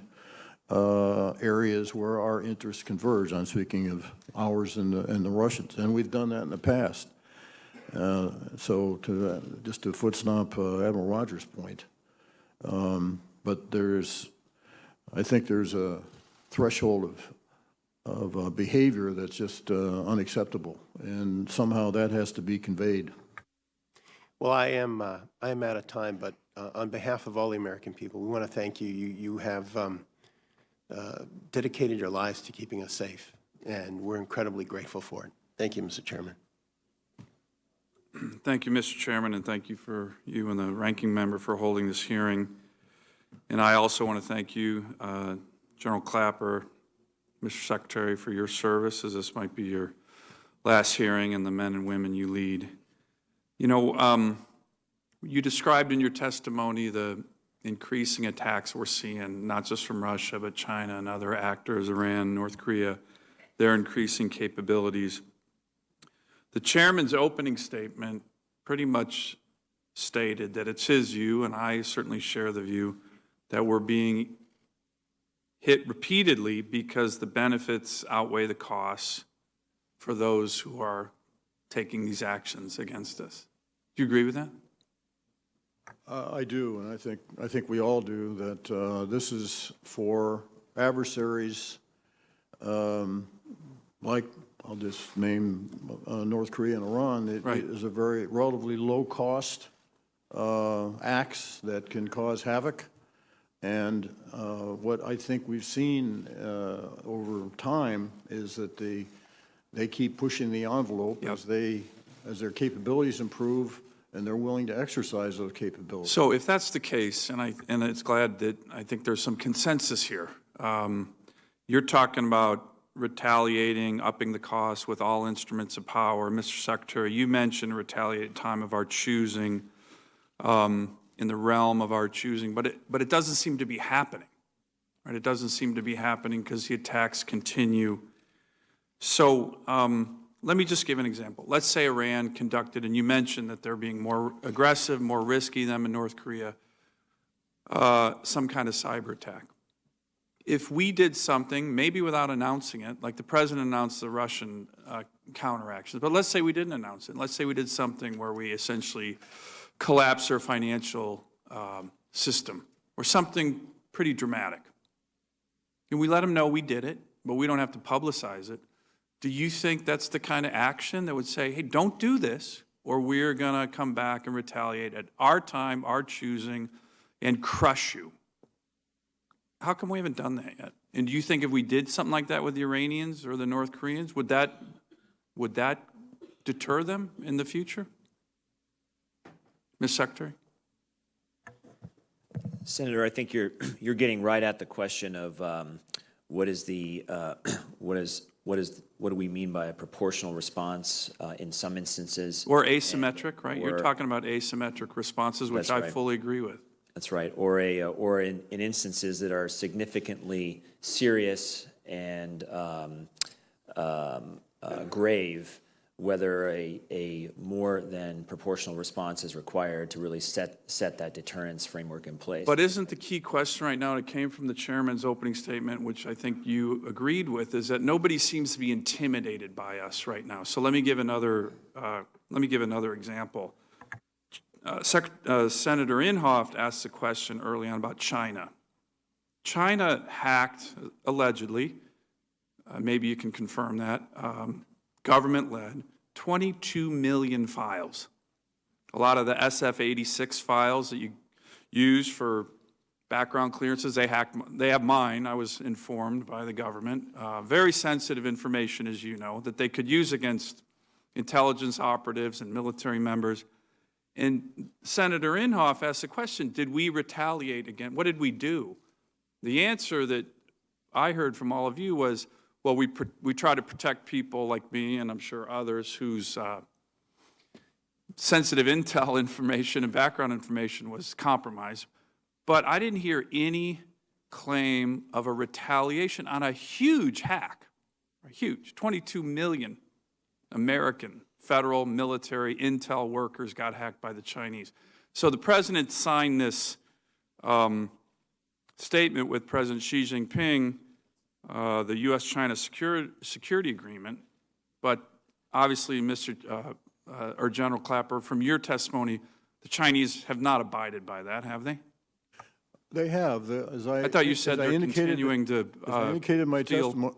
areas where our interests converge. I'm speaking of ours and the Russians, and we've done that in the past. So just to foot stomp Admiral Rogers' point, but I think there's a threshold of behavior that's just unacceptable, and somehow that has to be conveyed. Well, I am out of time, but on behalf of all the American people, we want to thank you. You have dedicated your lives to keeping us safe, and we're incredibly grateful for it. Thank you, Mr. Chairman. Thank you, Mr. Chairman, and thank you and the ranking member for holding this hearing. And I also want to thank you, General Clapper, Mr. Secretary, for your service, as this might be your last hearing, and the men and women you lead. You know, you described in your testimony the increasing attacks we're seeing, not just from Russia, but China and other actors, Iran, North Korea, their increasing capabilities. The chairman's opening statement pretty much stated that it's his view, and I certainly share the view, that we're being hit repeatedly because the benefits outweigh the costs for those who are taking these actions against us. Do you agree with that? I do, and I think we all do, that this is for adversaries like, I'll just name North Korea and Iran. It is a very relatively low-cost acts that can cause havoc. And what I think we've seen over time is that they keep pushing the envelope as their capabilities improve, and they're willing to exercise those capabilities. So if that's the case, and it's glad that I think there's some consensus here. You're talking about retaliating, upping the cost with all instruments of power. Mr. Secretary, you mentioned retaliate at time of our choosing, in the realm of our choosing, but it doesn't seem to be happening, right? It doesn't seem to be happening because the attacks continue. So let me just give an example. Let's say Iran conducted, and you mentioned that they're being more aggressive, more risky than in North Korea, some kind of cyber attack. if we did something, maybe without announcing it, like the president announced the Russian counteractions, but let's say we didn't announce it. Let's say we did something where we essentially collapse their financial system or something pretty dramatic. And we let them know we did it, but we don't have to publicize it. Do you think that's the kind of action that would say, hey, don't do this, or we're going to come back and retaliate at our time, our choosing, and crush you? How come we haven't done that yet? And do you think if we did something like that with the Iranians or the North Koreans, would that deter them in the future? Ms. Secretary? Senator, I think you're getting right at the question of what do we mean by a proportional response in some instances? Or asymmetric, right? You're talking about asymmetric responses, which I fully agree with. That's right. Or in instances that are significantly serious and grave, whether a more than proportional response is required to really set that deterrence framework in place. But isn't the key question right now, that came from the chairman's opening statement, which I think you agreed with, is that nobody seems to be intimidated by us right now. So let me give another example. Senator Inhofe asked a question early on about China. China hacked, allegedly, maybe you can confirm that, government-led, 22 million files. A lot of the SF-86 files that you use for background clearances, they have mine, I was informed by the government. Very sensitive information, as you know, that they could use against intelligence operatives and military members. And Senator Inhofe asked the question, did we retaliate again? What did we do? The answer that I heard from all of you was, well, we try to protect people like me, and I'm sure others, whose sensitive intel information and background information was compromised. But I didn't hear any claim of a retaliation on a huge hack, a huge, 22 million American federal military intel workers got hacked by the Chinese. So the president signed this statement with President Xi Jinping, the U.S.-China security agreement, but obviously, General Clapper, from your testimony, the Chinese have not abided by that, have they? They have. I thought you said they're continuing to I indicated my steal. testimony.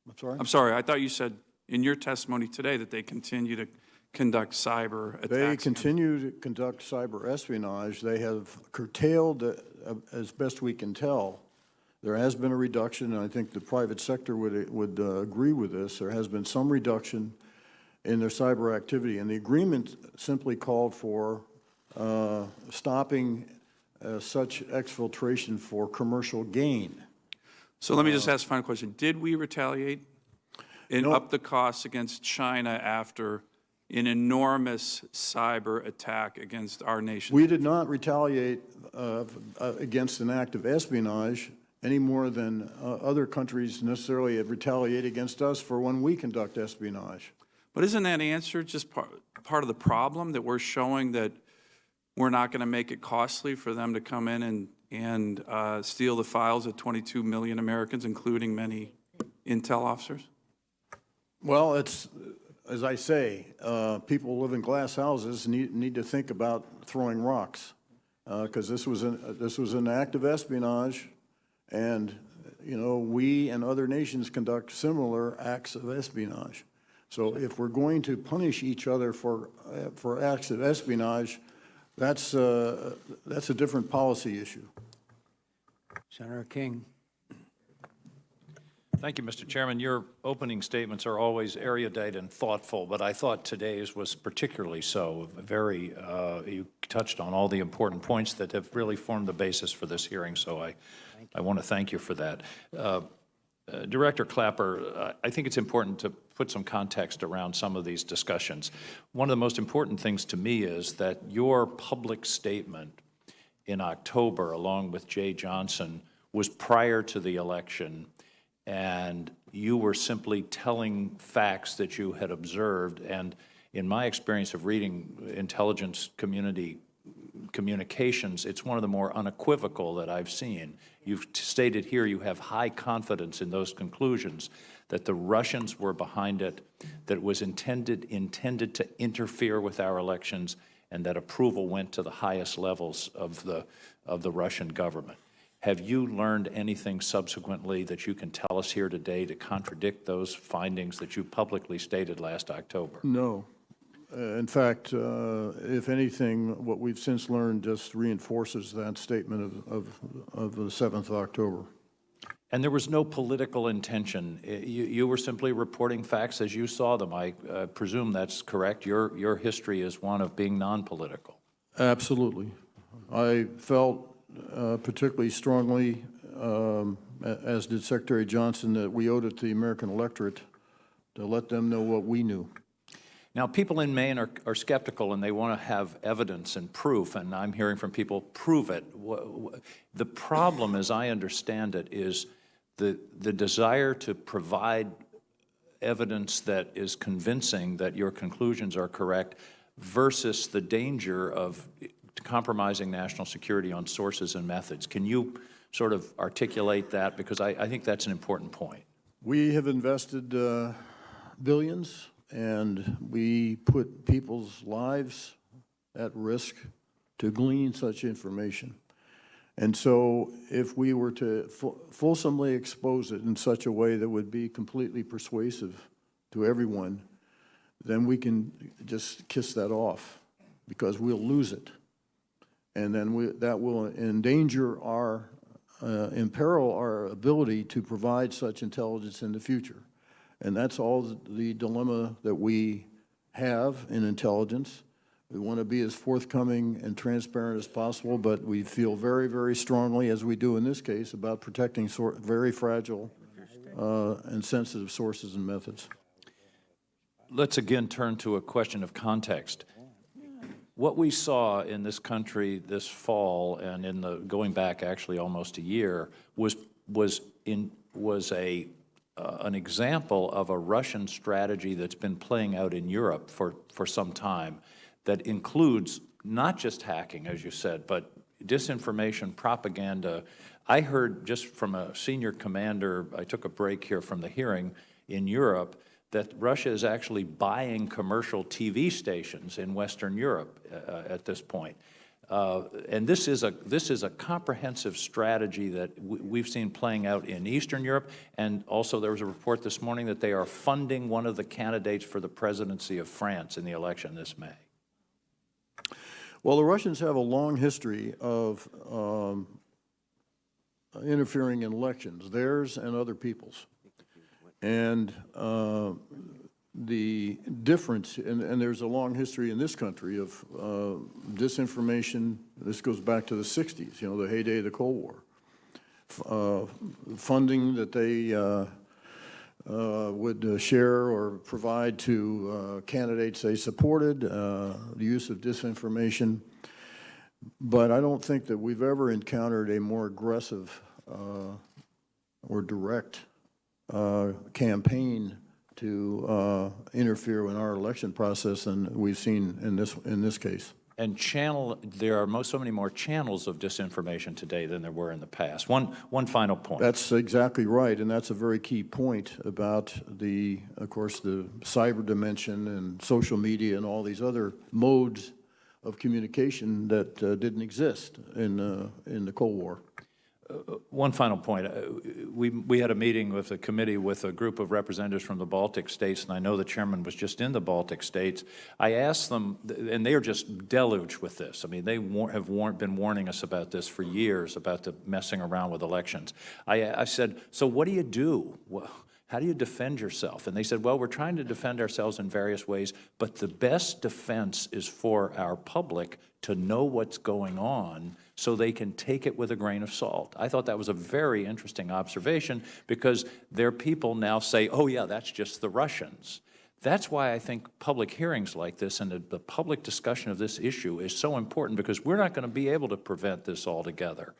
I'm sorry? I'm sorry, I thought you said in your testimony today that they continue to conduct cyber attacks. They continue to conduct cyber espionage. They have curtailed, as best we can tell. There has been a reduction, and I think the private sector would agree with this. There has been some reduction in their cyber activity, and the agreement simply called for stopping such exfiltration for commercial gain. So let me just ask a final question. Did we retaliate and up the costs against China after an enormous cyber attack against our nation? We did not retaliate against an act of espionage any more than other countries necessarily have retaliated against us for when we conduct espionage. But isn't that answer just part of the problem, that we're showing that we're not going to make it costly for them to come in and steal the files of 22 million Americans, including many intel officers? Well, it's, as I say, people who live in glass houses need to think about throwing rocks, because this was an act of espionage, and we and other nations conduct similar acts of espionage. So if we're going to punish each other for acts of espionage, that's a different policy issue. Senator King. Thank you, Mr. Chairman. Your opening statements are always erudite and thoughtful, but I thought today's was particularly so. You touched on all the important points that have really formed the basis for this hearing, so I want to thank you for that. Director Clapper, I think it's important to put some context around some of these discussions. One of the most important things to me is that your public statement in October, along with Jay Johnson, was prior to the election, and you were simply telling facts that you had observed. And in my experience of reading intelligence community communications, it's one of the more unequivocal that I've seen. You've stated here you have high confidence in those conclusions, that the Russians were behind it, that it was intended to interfere with our elections, and that approval went to the highest levels of the Russian government. Have you learned anything subsequently that you can tell us here today to contradict those findings that you publicly stated last October? No. In fact, if anything, what we've since learned just reinforces that statement of the 7th of October. And there was no political intention. You were simply reporting facts as you saw them. I presume that's correct. Your history is one of being non-political. Absolutely. I felt particularly strongly, as did Secretary Johnson, that we owed it to the American electorate to let them know what we knew. Now, people in Maine are skeptical, and they want to have evidence and proof, and I'm hearing from people, prove it. The problem, as I understand it, is the desire to provide evidence that is convincing that your conclusions are correct versus the danger of compromising national security on sources and methods. Can you sort of articulate that? Because I think that's an important point. We have invested billions, and we put people's lives at risk to glean such information. And so if we were to fulsomely expose it in such a way that would be completely persuasive to everyone, then we can just kiss that off, because we'll lose it. And then that will endanger our, imperil our ability to provide such intelligence in the future. And that's all the dilemma that we have in intelligence. We want to be as forthcoming and transparent as possible, but we feel very, very strongly, as we do in this case, about protecting very fragile and sensitive sources and methods. Let's again turn to a question of context. What we saw in this country this fall, and in the going back actually almost a year, was an example of a Russian strategy that's been playing out in Europe for some time, that includes not just hacking, as you said, but disinformation, propaganda. I heard just from a senior commander, I took a break here from the hearing in Europe, that Russia is actually buying commercial TV stations in Western Europe at this point. And this is a comprehensive strategy that we've seen playing out in Eastern Europe, and also there was a report this morning that they are funding one of the candidates for the presidency of France in the election this May. Well, the Russians have a long history of interfering in elections, theirs and other people's. And the difference, and there's a long history in this country of disinformation. This goes back to the 60s, you know, the heyday of the Cold War. Funding that they would share or provide to candidates they supported, the use of disinformation. But I don't think that we've ever encountered a more aggressive or direct campaign to interfere in our election process than we've seen in this case. And there are so many more channels of disinformation today than there were in the past. One final point. That's exactly right, and that's a very key point about of course, the cyber dimension and social media and all these other modes of communication that didn't exist in the Cold War. One final point. We had a meeting with a committee with a group of representatives from the Baltic states, and I know the chairman was just in the Baltic states. I asked them, and they are just deluged with this. I mean, they have been warning us about this for years, about the messing around with elections. I said, so what do you do? How do you defend yourself? And they said, well, we're trying to defend ourselves in various ways, but the best defense is for our public to know what's going on so they can take it with a grain of salt. I thought that was a very interesting observation, because their people now say, oh yeah, that's just the Russians. That's why I think public hearings like this and the public discussion of this issue is so important, because we're not going to be able to prevent this altogether.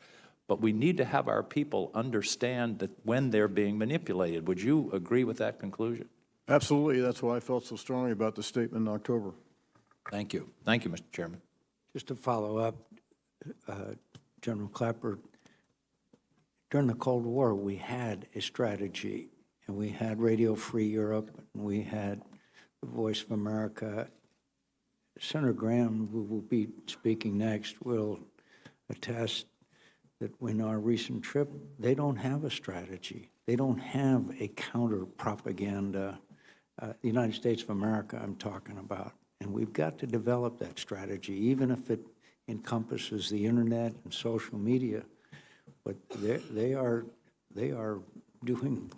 But we need to have our people understand that when they're being manipulated. Would you agree with that conclusion? Absolutely. That's why I felt so strongly about the statement in October. Thank you. Thank you, Mr. Chairman. Just to follow up, General Clapper, during the Cold War, we had a strategy, and we had Radio Free Europe, and we had the Voice of America. Senator Graham, who will be speaking next, will attest that in our recent trip, they don't have a strategy. They don't have a counter-propaganda. The United States of America I'm talking about. And we've got to develop that strategy, even if it encompasses the internet and social media. But they are doing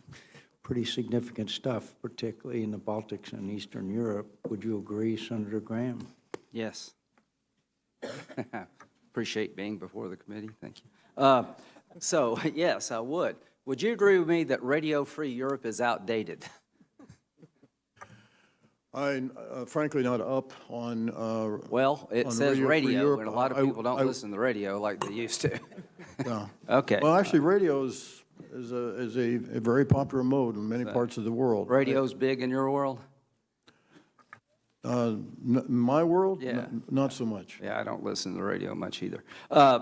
pretty significant stuff, particularly in the Baltics and Eastern Europe. Would you agree, Senator Graham? Yes. Appreciate being before the committee. Thank you. So, yes, I would. Would you agree with me that Radio Free Europe is outdated? I'm frankly not up on. Well, it on says Free radio, Europe. and a lot of people don't listen to the radio like they used to. No. Okay. Well, actually, radio is a very popular mode in many parts of the world. Radio's big in your world? My world? Yeah. Not so much. Yeah, I don't listen to the radio much either.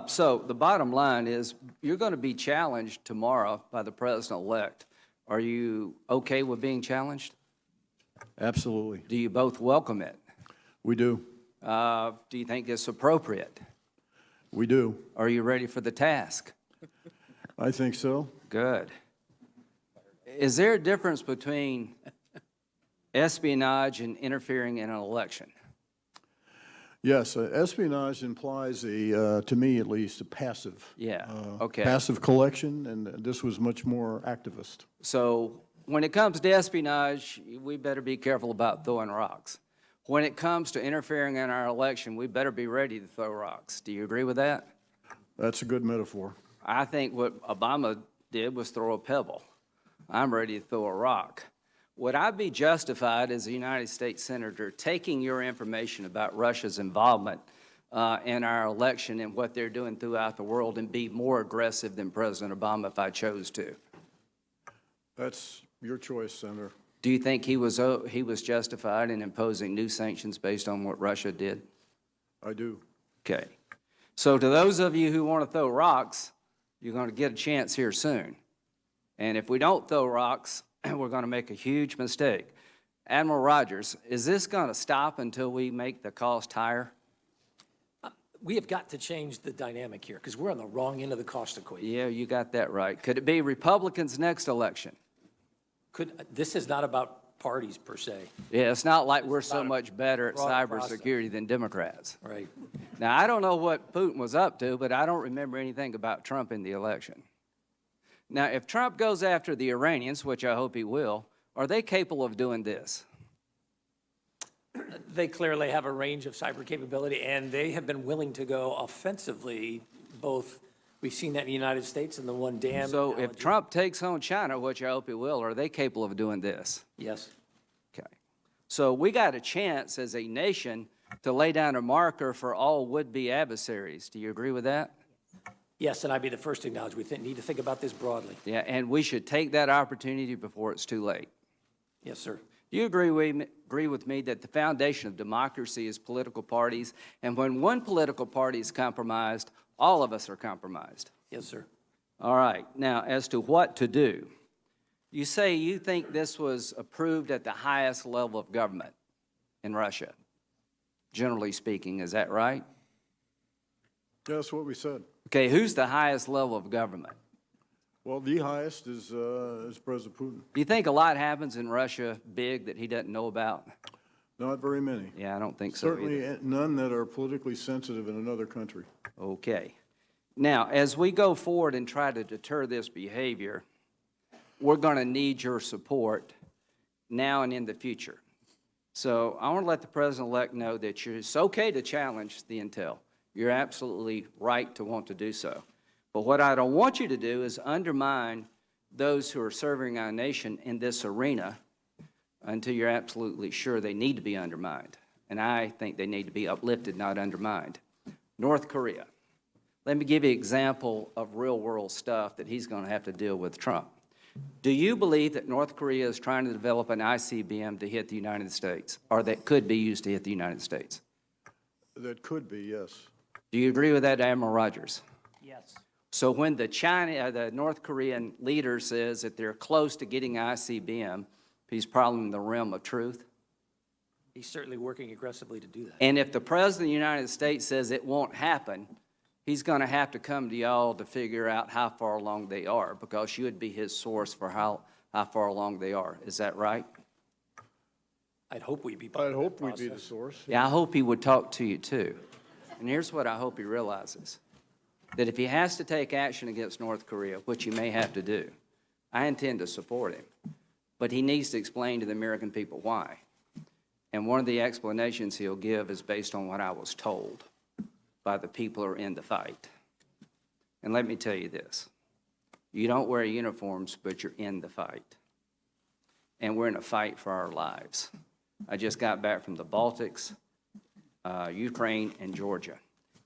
So the bottom line is, you're going to be challenged tomorrow by the president-elect. Are you okay with being challenged? Absolutely. Do you both welcome it? We do. Do you think it's appropriate? We do. Are you ready for the task? I think so. Good. Is there a difference between espionage and interfering in an election? Yes, espionage implies to me at least, a passive. Yeah, okay. Passive collection, and this was much more activist. So when it comes to espionage, we better be careful about throwing rocks. When it comes to interfering in our election, we better be ready to throw rocks. Do you agree with that? That's a good metaphor. I think what Obama did was throw a pebble. I'm ready to throw a rock. Would I be justified as a United States Senator taking your information about Russia's involvement in our election and what they're doing throughout the world and be more aggressive than President Obama if I chose to? That's your choice, Senator. Do you think he was justified in imposing new sanctions based on what Russia did? I do. Okay. So to those of you who want to throw rocks, you're going to get a chance here soon. And if we don't throw rocks, we're going to make a huge mistake. Admiral Rogers, is this going to stop until we make the cost higher? We have got to change the dynamic here because we're on the wrong end of the cost equation. Yeah, you got that right. Could it be Republicans next election? This is not about parties per se. Yeah, it's not like we're so much better at broad process. cybersecurity than Democrats. Right. Now, I don't know what Putin was up to, but I don't remember anything about Trump in the election. Now, if Trump goes after the Iranians, which I hope he will, are they capable of doing this? They clearly have a range of cyber capability, and they have been willing to go offensively, both, we've seen that in the United States and the one dam. So if analogy. Trump takes on China, which I hope he will, are they capable of doing this? Yes. Okay. So we got a chance as a nation to lay down a marker for all would-be adversaries. Do you agree with that? Yes, and I'd be the first to acknowledge we need to think about this broadly. Yeah, and we should take that opportunity before it's too late. Yes, sir. Do you agree with me that the foundation of democracy is political parties, and when one political party is compromised, all of us are compromised? Yes, sir. All right. Now, as to what to do, you say you think this was approved at the highest level of government in Russia, generally speaking. Is that right? Yeah, that's what we said. Okay, who's the highest level of government? Well, the highest is President Putin. Do you think a lot happens in Russia big that he doesn't know about? Not very many. Yeah, I don't think so either. Certainly none that are politically sensitive in another country. Okay. Now, as we go forward and try to deter this behavior, we're going to need your support now and in the future. So I want to let the President-elect know that it's okay to challenge the intel. You're absolutely right to want to do so. But what I don't want you to do is undermine those who are serving our nation in this arena until you're absolutely sure they need to be undermined. And I think they need to be uplifted, not undermined. North Korea. Let me give you an example of real-world stuff that he's going to have to deal with Trump. Do you believe that North Korea is trying to develop an ICBM to hit the United States, or that could be used to hit the United States? That could be, yes. Do you agree with that, Admiral Rogers? Yes. So when the North Korean leader says that they're close to getting ICBM, he's probably in the realm of truth. He's certainly working aggressively to do that. And if the President of the United States says it won't happen, he's going to have to come to y'all to figure out how far along they are, because you would be his source for how far along they are. Is that right? I'd hope we'd be part I'd of that hope we'd be the process. source. Yeah, I hope he would talk to you too. And here's what I hope he realizes, that if he has to take action against North Korea, which he may have to do, I intend to support him. But he needs to explain to the American people why. And one of the explanations he'll give is based on what I was told by the people who are in the fight. And let me tell you this. You don't wear uniforms, but you're in the fight. And we're in a fight for our lives. I just got back from the Baltics, Ukraine, and Georgia.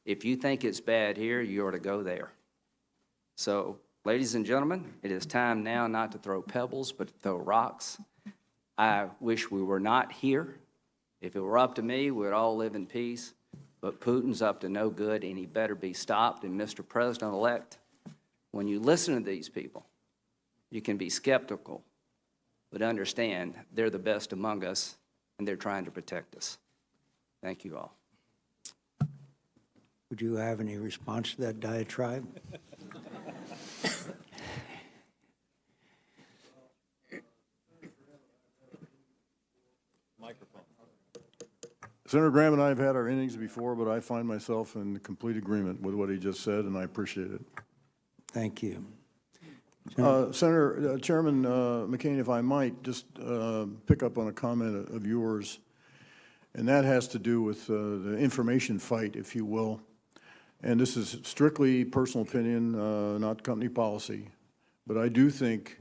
If you think it's bad here, you ought to go there. So, ladies and gentlemen, it is time now not to throw pebbles, but to throw rocks. I wish we were not here. If it were up to me, we'd all live in peace. But Putin's up to no good, and he better be stopped. And Mr. President-elect, when you listen to these people, you can be skeptical, but understand they're the best among us, and they're trying to protect us. Thank you all. Would you have any response to that diatribe? Senator Graham and I have had our innings before, but I find myself in complete agreement with what he just said, and I appreciate it. Thank you. Chairman McCain, if I might just pick up on a comment of yours, and that has to do with the information fight, if you will. And this is strictly personal opinion, not company policy. But I do think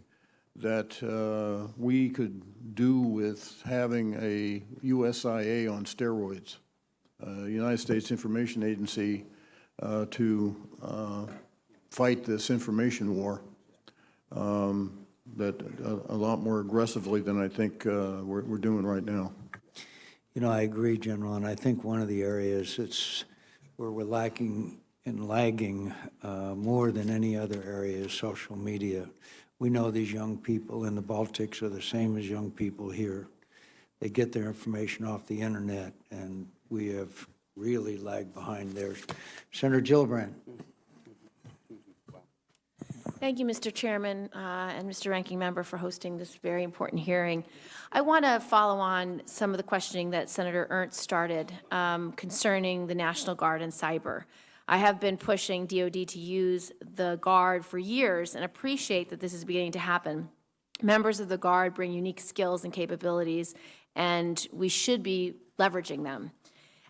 that we could do with having a USIA on steroids, United States Information Agency, to fight this information war that a lot more aggressively than I think we're doing right now. You know, I agree, General, and I think one of the areas where we're lacking and lagging more than any other area is social media. We know these young people in the Baltics are the same as young people here. They get their information off the internet, and we have really lagged behind there. Senator Gillibrand. Thank you, Mr. Chairman, and Mr. Ranking Member for hosting this very important hearing. I want to follow on some of the questioning that Senator Ernst started concerning the National Guard and cyber. I have been pushing DOD to use the Guard for years and appreciate that this is beginning to happen. Members of the Guard bring unique skills and capabilities, and we should be leveraging them.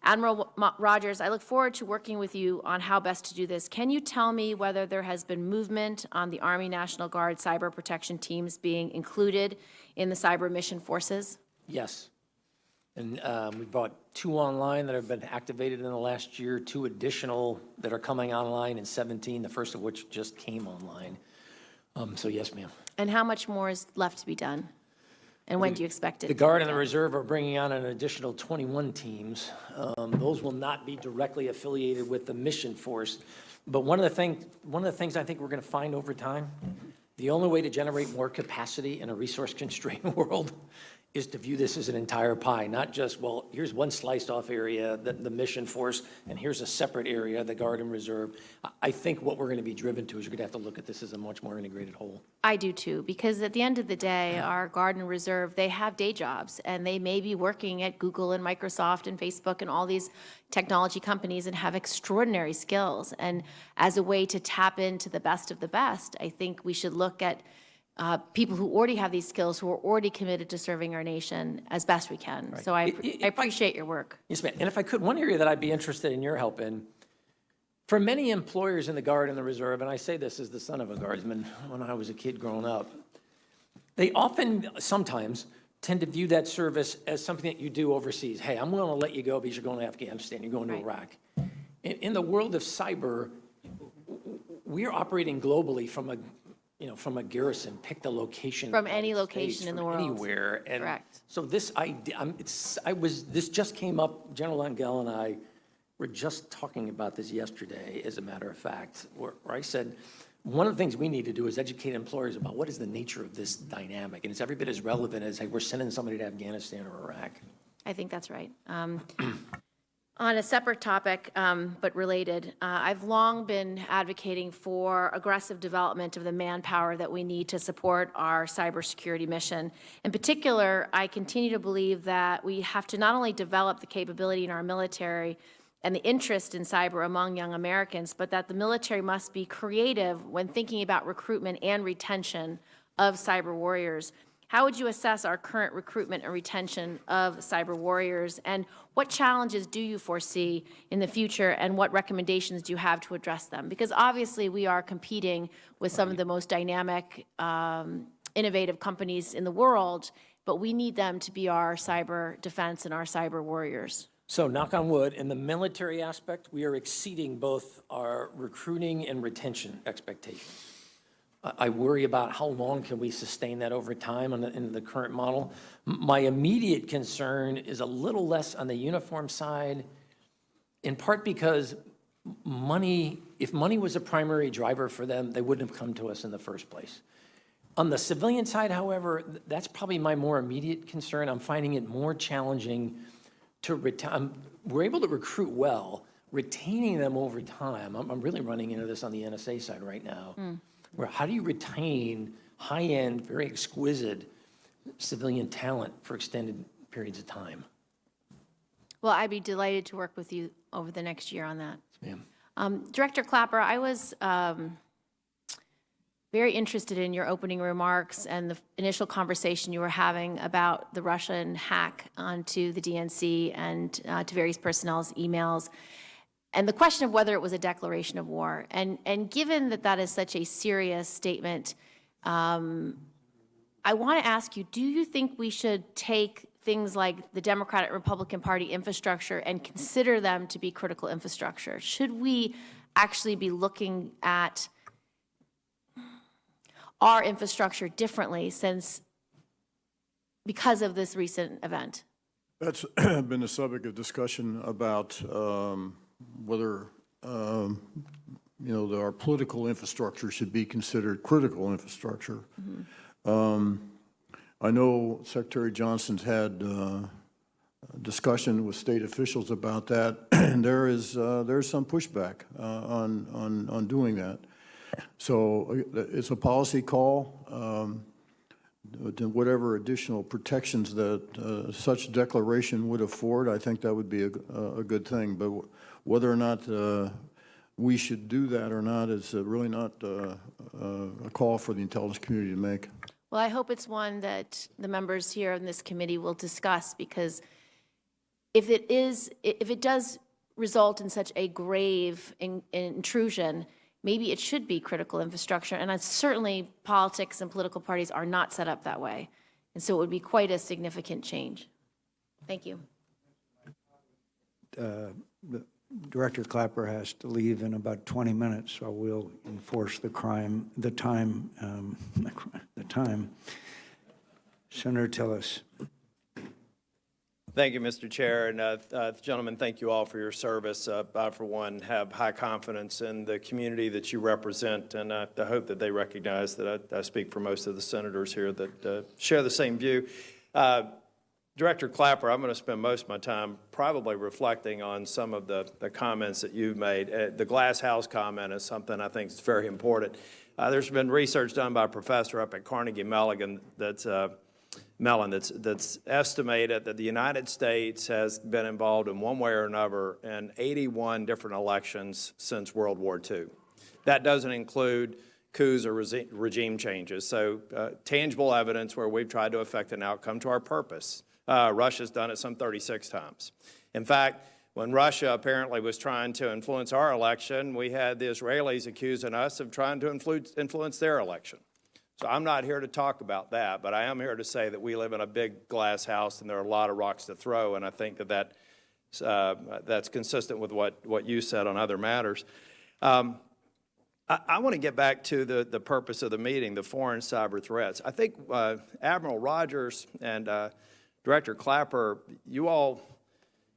Admiral Rogers, I look forward to working with you on how best to do this. Can you tell me whether there has been movement on the Army National Guard cyber protection teams being included in the cyber mission forces? Yes. And we brought 2 online that have been activated in the last year, 2 additional that are coming online in 17, the first of which just came online. So yes, ma'am. And how much more is left to be done? And when do you expect it? The Guard and the Reserve are bringing on an additional 21 teams. Those will not be directly affiliated with the mission force. But one of the things I think we're going to find over time, the only way to generate more capacity in a resource-constrained world is to view this as an entire pie, not just, well, here's one sliced off area, the mission force, and here's a separate area, the Guard and Reserve. I think what we're going to be driven to is you're going to have to look at this as a much more integrated whole. I do too, because at the end of the day, our Guard and Reserve, they have day jobs, and they may be working at Google and Microsoft and Facebook and all these technology companies and have extraordinary skills. And as a way to tap into the best of the best, I think we should look at people who already have these skills, who are already committed to serving our nation as best we can. Right. So I appreciate your work. Yes, ma'am. And if I could, one area that I'd be interested in your help in, for many employers in the Guard and the Reserve, and I say this as the son of a Guardsman when I was a kid growing up, they sometimes tend to view that service as something that you do overseas. Hey, I'm willing to let you go because you're going to Afghanistan, you're going to Iraq. In the world of cyber, we're operating globally from a garrison, pick the location. From any location in the world. Anywhere. And correct. so this idea, this just came up, General Langell and I were just talking about this yesterday, as a matter of fact, where I said, one of the things we need to do is educate employers about what is the nature of this dynamic, and it's every bit as relevant as, hey, we're sending somebody to Afghanistan or Iraq. I think that's right. On a separate topic, but related, I've long been advocating for aggressive development of the manpower that we need to support our cybersecurity mission. In particular, I continue to believe that we have to not only develop the capability in our military and the interest in cyber among young Americans, but that the military must be creative when thinking about recruitment and retention of cyber warriors. How would you assess our current recruitment and retention of cyber warriors, and what challenges do you foresee in the future, and what recommendations do you have to address them? Because obviously we are competing with some of the most dynamic, innovative companies in the world, but we need them to be our cyber defense and our cyber warriors. So knock on wood, in the military aspect, we are exceeding both our recruiting and retention expectations. I worry about how long can we sustain that over time in the current model. My immediate concern is a little less on the uniform side, in part because if money was a primary driver for them, they wouldn't have come to us in the first place. On the civilian side, however, that's probably my more immediate concern. I'm finding it more challenging to retain. We're able to recruit well, retaining them over time. I'm really running into this on the NSA side right now. Where how do you retain high-end, very exquisite civilian talent for extended periods of time? Well, I'd be delighted to work with you over the next year on that. Ma'am. Director Clapper, I was very interested in your opening remarks and the initial conversation you were having about the Russian hack onto the DNC and to various personnel's emails, and the question of whether it was a declaration of war. And given that that is such a serious statement, I want to ask you, do you think we should take things like the Democratic and Republican Party infrastructure and consider them to be critical infrastructure? Should we actually be looking at our infrastructure differently because of this recent event? That's been a subject of discussion about whether our political infrastructure should be considered critical infrastructure. I know Secretary Johnson's had discussion with state officials about that, and there's some pushback on doing that. So it's a policy call. Whatever additional protections that such declaration would afford, I think that would be a good thing. But whether or not we should do that or not is really not a call for the intelligence community to make. Well, I hope it's one that the members here in this committee will discuss, because if it does result in such a grave intrusion, maybe it should be critical infrastructure. And certainly politics and political parties are not set up that way. And so it would be quite a significant change. Thank you. Director Clapper has to leave in about 20 minutes, so we'll enforce the time. Senator Tillis. Thank you, Mr. Chair, and gentlemen, thank you all for your service. I, for one, have high confidence in the community that you represent, and I hope that they recognize that I speak for most of the senators here that share the same view. Director Clapper, I'm going to spend most of my time probably reflecting on some of the comments that you've made. The glass house comment is something I think is very important. There's been research done by a professor up at Carnegie Mellon that's estimated that the United States has been involved in one way or another in 81 different elections since World War II. That doesn't include coups or regime changes. So tangible evidence where we've tried to affect an outcome to our purpose. Russia's done it some 36 times. In fact, when Russia apparently was trying to influence our election, we had the Israelis accusing us of trying to influence their election. So I'm not here to talk about that, but I am here to say that we live in a big glass house and there are a lot of rocks to throw, and I think that's consistent with what you said on other matters. I want to get back to the purpose of the meeting, the foreign cyber threats. I think Admiral Rogers and Director Clapper, you all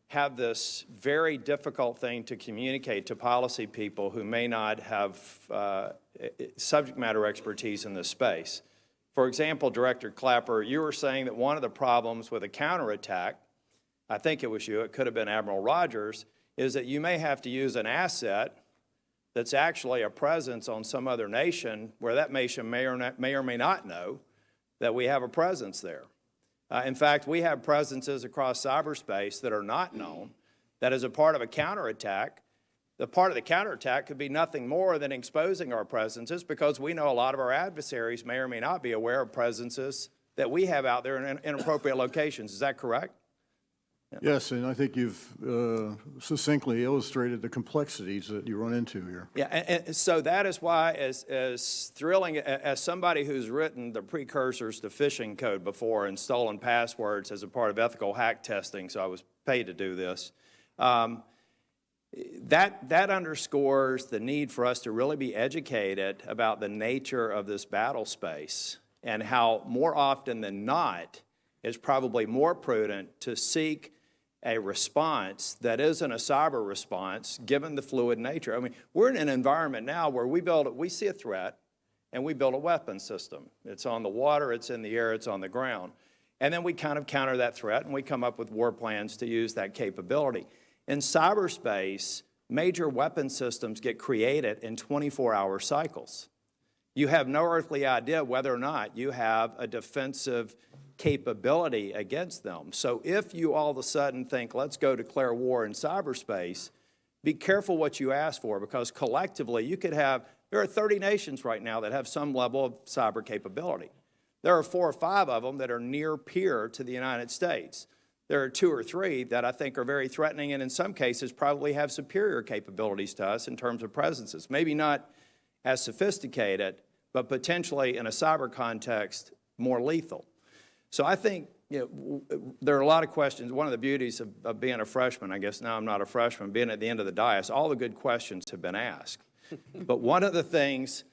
have this very difficult thing to communicate to policy people who may not have subject matter expertise in this space. For example, Director Clapper, you were saying that one of the problems with a counterattack, I think it was you, it could have been Admiral Rogers, is that you may have to use an asset that's actually a presence on some other nation where that nation may or may not know that we have a presence there. In fact, we have presences across cyberspace that are not known, that as a part of a counterattack, the part of the counterattack could be nothing more than exposing our presences, because we know a lot of our adversaries may or may not be aware of presences that we have out there in inappropriate locations. Is that correct? Yes, and I think you've succinctly illustrated the complexities that you run into here. Yeah, and so that is why, as thrilling, as somebody who's written the precursors to phishing code before and stolen passwords as a part of ethical hack testing, so I was paid to do this, that underscores the need for us to really be educated about the nature of this battle space and how more often than not it's probably more prudent to seek a response that isn't a cyber response, given the fluid nature. I mean, we're in an environment now where we see a threat, and we build a weapon system. It's on the water, it's in the air, it's on the ground. And then we kind of counter that threat, and we come up with war plans to use that capability. In cyberspace, major weapon systems get created in 24-hour cycles. You have no earthly idea whether or not you have a defensive capability against them. So if you all of a sudden think, let's go declare war in cyberspace, be careful what you ask for, because collectively you could have, there are 30 nations right now that have some level of cyber capability. There are 4 or 5 of them that are near peer to the United States. There are 2 or 3 that I think are very threatening, and in some cases probably have superior capabilities to us in terms of presences. Maybe not as sophisticated, but potentially in a cyber context more lethal. So I think there are a lot of questions. One of the beauties of being a freshman, I guess now I'm not a freshman, being at the end of the dais, all the good questions have been asked. But one of the things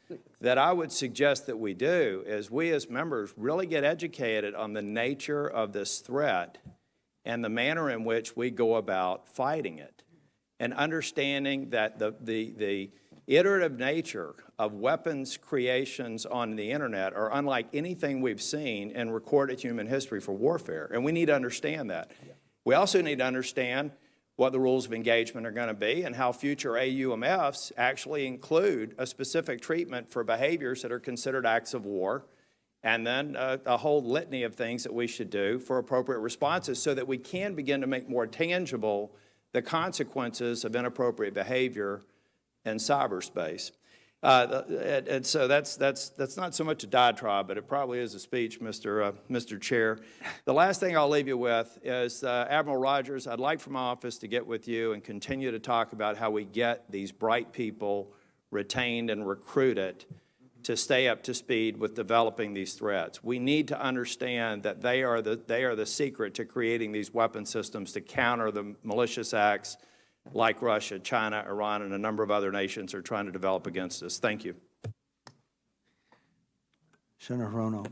that I would suggest that we do is we as members really get educated on the nature of this threat and the manner in which we go about fighting it, and understanding that the iterative nature of weapons creations on the internet are unlike anything we've seen in recorded human history for warfare, and we need to understand that. We also need to understand what the rules of engagement are going to be and how future AUMFs actually include a specific treatment for behaviors that are considered acts of war, and then a whole litany of things that we should do for appropriate responses so that we can begin to make more tangible the consequences of inappropriate behavior in cyberspace. And so that's not so much a diatribe, but it probably is a speech, Mr. Chair. The last thing I'll leave you with is Admiral Rogers, I'd like from my office to get with you and continue to talk about how we get these bright people retained and recruited to stay up to speed with developing these threats. We need to understand that they are the secret to creating these weapon systems to counter the malicious acts like Russia, China, Iran, and a number of other nations are trying to develop against us. Thank you. Senator Rono.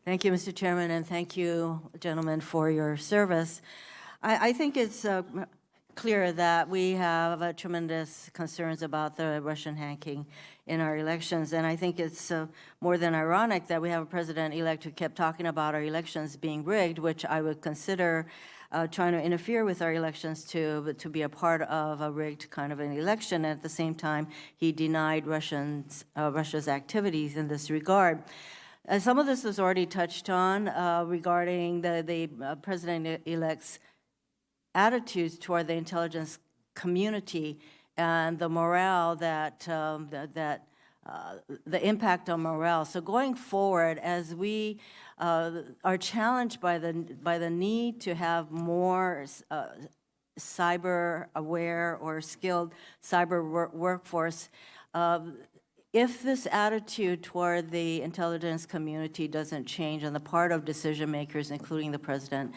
Thank you, Mr. Chairman, and thank you, gentlemen, for your service. I think it's clear that we have tremendous concerns about the Russian hacking in our elections, and I think it's more than ironic that we have a president-elect who kept talking about our elections being rigged, which I would consider trying to interfere with our elections to be a part of a rigged kind of an election. And at the same time, he denied Russia's activities in this regard. Some of this was already touched on regarding the president-elect's attitudes toward the intelligence community and the morale the impact on morale. So going forward, as we are challenged by the need to have more cyber aware or skilled cyber workforce, if this attitude toward the intelligence community doesn't change on the part of decision makers, including the president,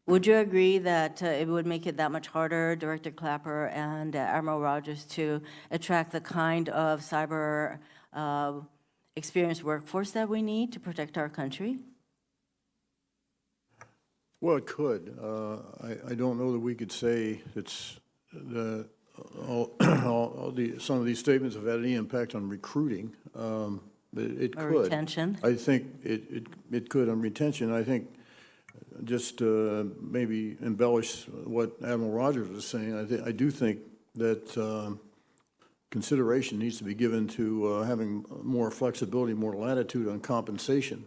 would you agree that it would make it that much harder, Director Clapper and Admiral Rogers, to attract the kind of cyber experienced workforce that we need to protect our country? Well, it could. I don't know that we could say it's some of these statements have had any impact on recruiting. But it Or could. retention? I think it could on retention. I think just maybe embellish what Admiral Rogers was saying. I do think that consideration needs to be given to having more flexibility, more latitude on compensation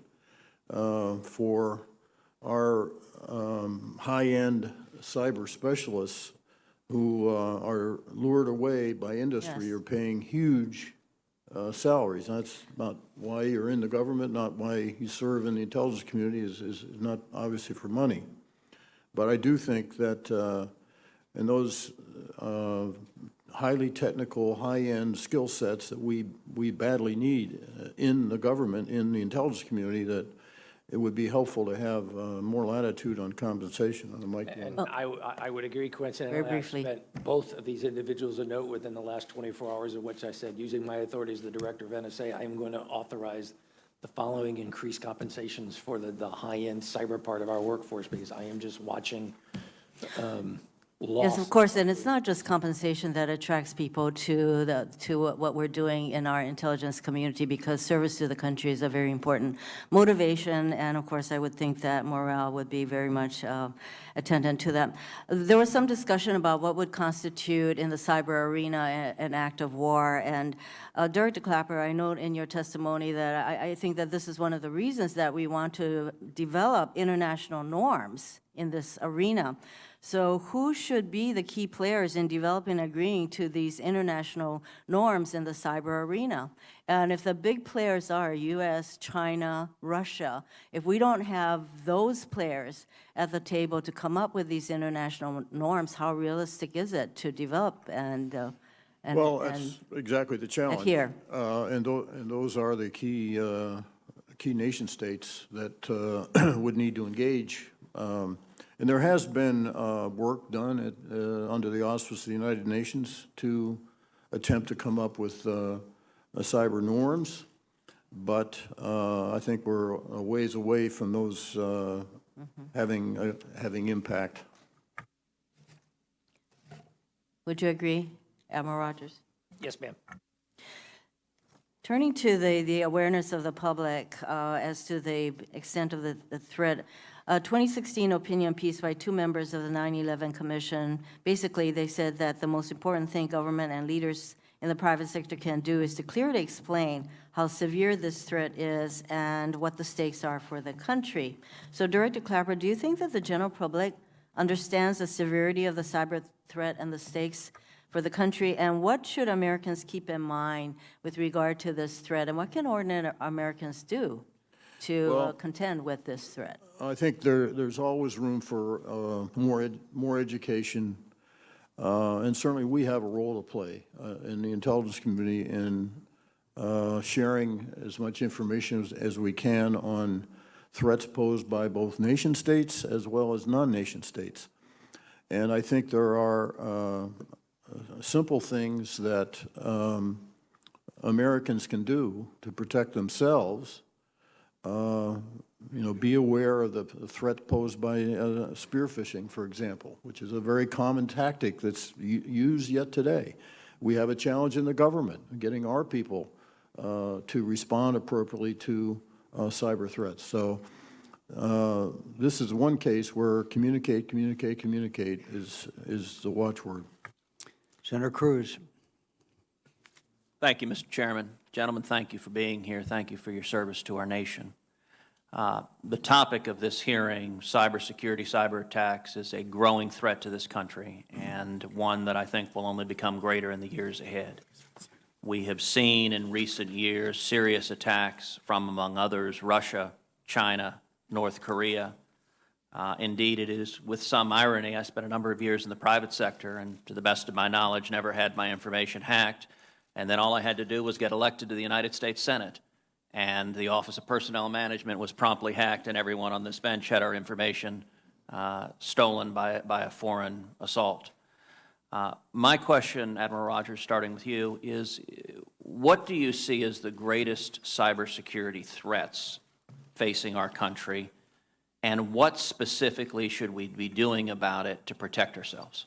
for our high-end cyber specialists who are lured away by industry Yes. or paying huge salaries. That's not why you're in the government, not why you serve in the intelligence community, is not obviously for money. But I do think that in those highly technical, high-end skill sets that we badly need in the government, in the intelligence community, that it would be helpful to have more latitude on compensation. And I would agree, coincidentally. Very briefly. I spent both of these individuals a note within the last 24 hours, in which I said, using my authority as the director of NSA, I am going to authorize the following increased compensations for the high-end cyber part of our workforce, because I am just watching loss. Yes, of course, and it's not just compensation that attracts people to what we're doing in our intelligence community, because service to the country is a very important motivation, and of course, I would think that morale would be very much attendant to that. There was some discussion about what would constitute in the cyber arena an act of war, and Director Clapper, I note in your testimony that I think that this is one of the reasons that we want to develop international norms in this arena. So who should be the key players in developing and agreeing to these international norms in the cyber arena? And if the big players are U.S., China, Russia, if we don't have those players at the table to come up with these international norms, how realistic is it to develop and Well, that's exactly the challenge. adhere? And those are the key nation states that would need to engage. And there has been work done under the auspices of the United Nations to attempt to come up with cyber norms, but I think we're a ways away from those having impact. Would you agree, Admiral Rogers? Yes, ma'am. Turning to the awareness of the public as to the extent of the threat, a 2016 opinion piece by two members of the 9/11 Commission, basically they said that the most important thing government and leaders in the private sector can do is to clearly explain how severe this threat is and what the stakes are for the country. So Director Clapper, do you think that the general public understands the severity of the cyber threat and the stakes for the country, and what should Americans keep in mind with regard to this threat, and what can ordinary Americans do to contend with this threat? I think there's always room for more education, and certainly we have a role to play in the intelligence community in sharing as much information as we can on threats posed by both nation states as well as non-nation states. And I think there are simple things that Americans can do to protect themselves. Be aware of the threat posed by spearfishing, for example, which is a very common tactic that's used yet today. We have a challenge in the government, getting our people to respond appropriately to cyber threats. So this is one case where communicate is the watchword. Senator Cruz. Thank you, Mr. Chairman. Gentlemen, thank you for being here. Thank you for your service to our nation. The topic of this hearing, cybersecurity, cyber attacks, is a growing threat to this country, and one that I think will only become greater in the years ahead. We have seen in recent years serious attacks from, among others, Russia, China, North Korea. Indeed, it is with some irony. I spent a number of years in the private sector and, to the best of my knowledge, never had my information hacked. And then all I had to do was get elected to the United States Senate, and the Office of Personnel Management was promptly hacked, and everyone on this bench had our information stolen by a foreign assault. My question, Admiral Rogers, starting with you, is what do you see as the greatest cybersecurity threats facing our country, And what specifically should we be doing about it to protect ourselves?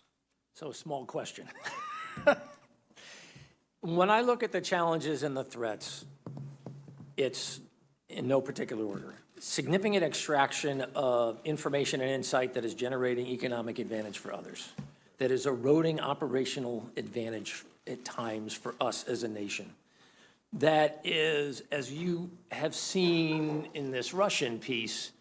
So a small question. When I look at the challenges and the threats, it's in no particular order. Significant extraction of information and insight that is generating economic advantage for others, that is eroding operational advantage at times for us as a nation. That is, as you have seen in this Russian piece,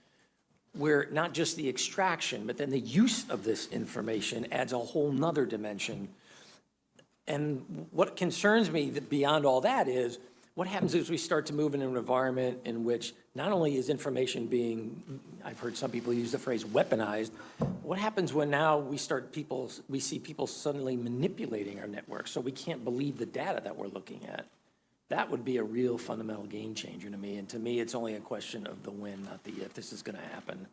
where not just the extraction, but then the use of this information adds a whole nother dimension. And what concerns me beyond all that is, what happens as we start to move in an environment in which not only is information being, I've heard some people use the phrase weaponized, what happens when now we see people suddenly manipulating our networks so we can't believe the data that we're looking at? That would be a real fundamental game changer to me. And to me, it's only a question of the when, not the if this is going to happen.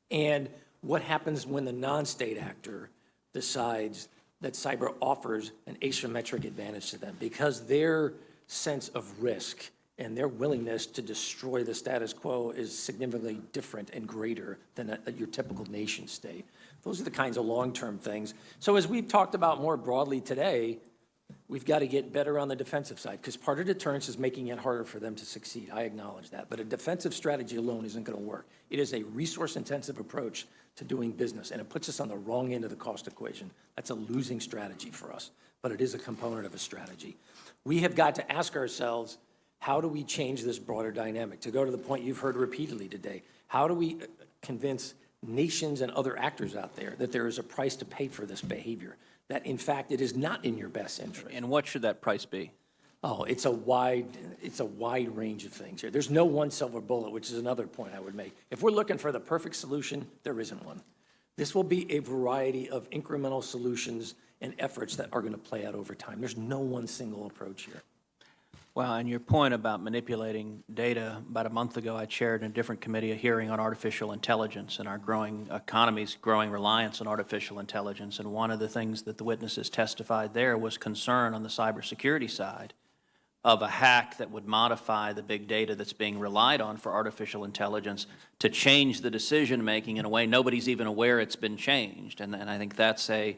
And what happens when the non-state actor decides that cyber offers an asymmetric advantage to them because their sense of risk and their willingness to destroy the status quo is significantly different and greater than your typical nation state. Those are the kinds of long-term things. So as we've talked about more broadly today, we've got to get better on the defensive side because part of deterrence is making it harder for them to succeed. I acknowledge that. But a defensive strategy alone isn't going to work. It is a resource-intensive approach to doing business, and it puts us on the wrong end of the cost equation. That's a losing strategy for us, but it is a component of a strategy. We have got to ask ourselves, how do we change this broader dynamic? To go to the point you've heard repeatedly today, how do we convince nations and other actors out there that there is a price to pay for this behavior, that in fact it is not in your best interest? And what should that price be? Oh, it's a wide range of things here. There's no one silver bullet, which is another point I would make. If we're looking for the perfect solution, there isn't one. This will be a variety of incremental solutions and efforts that are going to play out over time. There's no one single approach here. Well, and your point about manipulating data, about a month ago, I chaired in a different committee a hearing on artificial intelligence and our growing economy's growing reliance on artificial intelligence. And one of the things that the witnesses testified there was concern on the cybersecurity side of a hack that would modify the big data that's being relied on for artificial intelligence to change the decision-making in a way nobody's even aware it's been changed. And I think that's a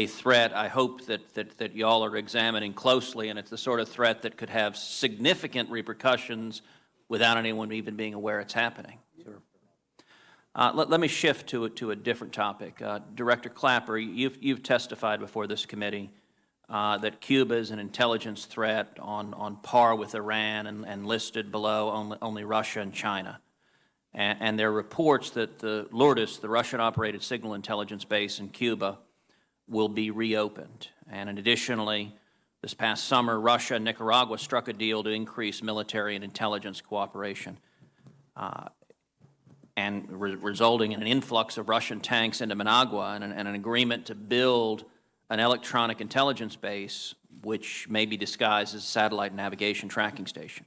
threat I hope that y'all are examining closely, and it's the sort of threat that could have significant repercussions without anyone even being aware it's happening. Sure. Let me shift to a different topic. Director Clapper, you've testified before this committee that Cuba is an intelligence threat on par with Iran and listed below only Russia and China. And there are reports that the Lourdes, the Russian-operated signal intelligence base in Cuba, will be reopened. And additionally, this past summer, Russia and Nicaragua struck a deal to increase military and intelligence cooperation, resulting in an influx of Russian tanks into Managua and an agreement to build an electronic intelligence base, which may be disguised as a satellite navigation tracking station.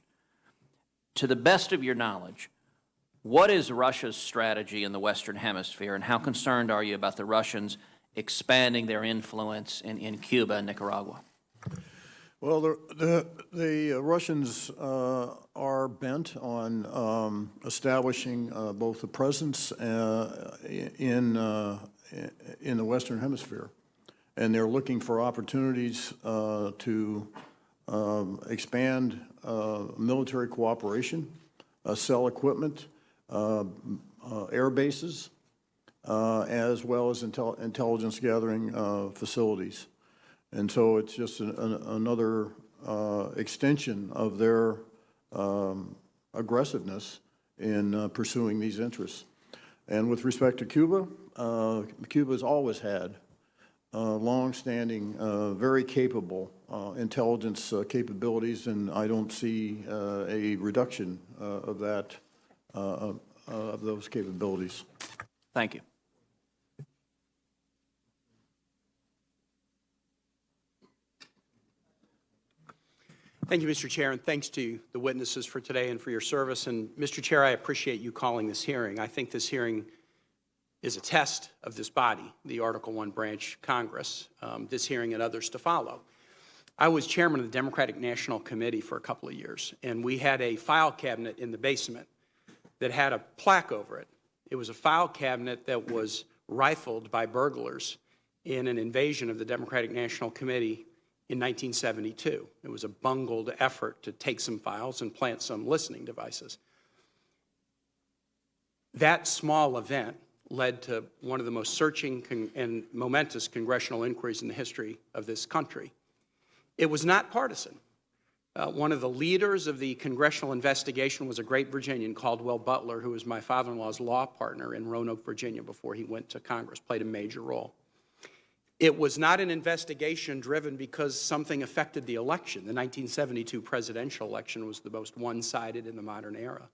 To the best of your knowledge, what is Russia's strategy in the Western Hemisphere, and how concerned are you about the Russians expanding their influence in Cuba and Nicaragua? Well, the Russians are bent on establishing both a presence in the Western Hemisphere. And they're looking for opportunities to expand military cooperation, sell equipment, air bases, as well as intelligence gathering facilities. And so it's just another extension of their aggressiveness in pursuing these interests. And with respect to Cuba, Cuba's always had long-standing, very capable intelligence capabilities, and I don't see a reduction of that, of those capabilities. Thank you. Thank you, Mr. Chair, and thanks to the witnesses for today and for your service. And Mr. Chair, I appreciate you calling this hearing. I think this hearing is a test of this body, the Article I branch Congress, this hearing and others to follow. I was chairman of the Democratic National Committee for a couple of years, and we had a file cabinet in the basement that had a plaque over it. It was a file cabinet that was rifled by burglars in an invasion of the Democratic National Committee in 1972. It was a bungled effort to take some files and plant some listening devices. That small event led to one of the most searching and momentous congressional inquiries in the history of this country. It was not partisan. One of the leaders of the congressional investigation was a great Virginian, Caldwell Butler, who was my father-in-law's law partner in Roanoke, Virginia, before he went to Congress, played a major role. It was not an investigation driven because something affected the election. The 1972 presidential election was the most one-sided in the modern era.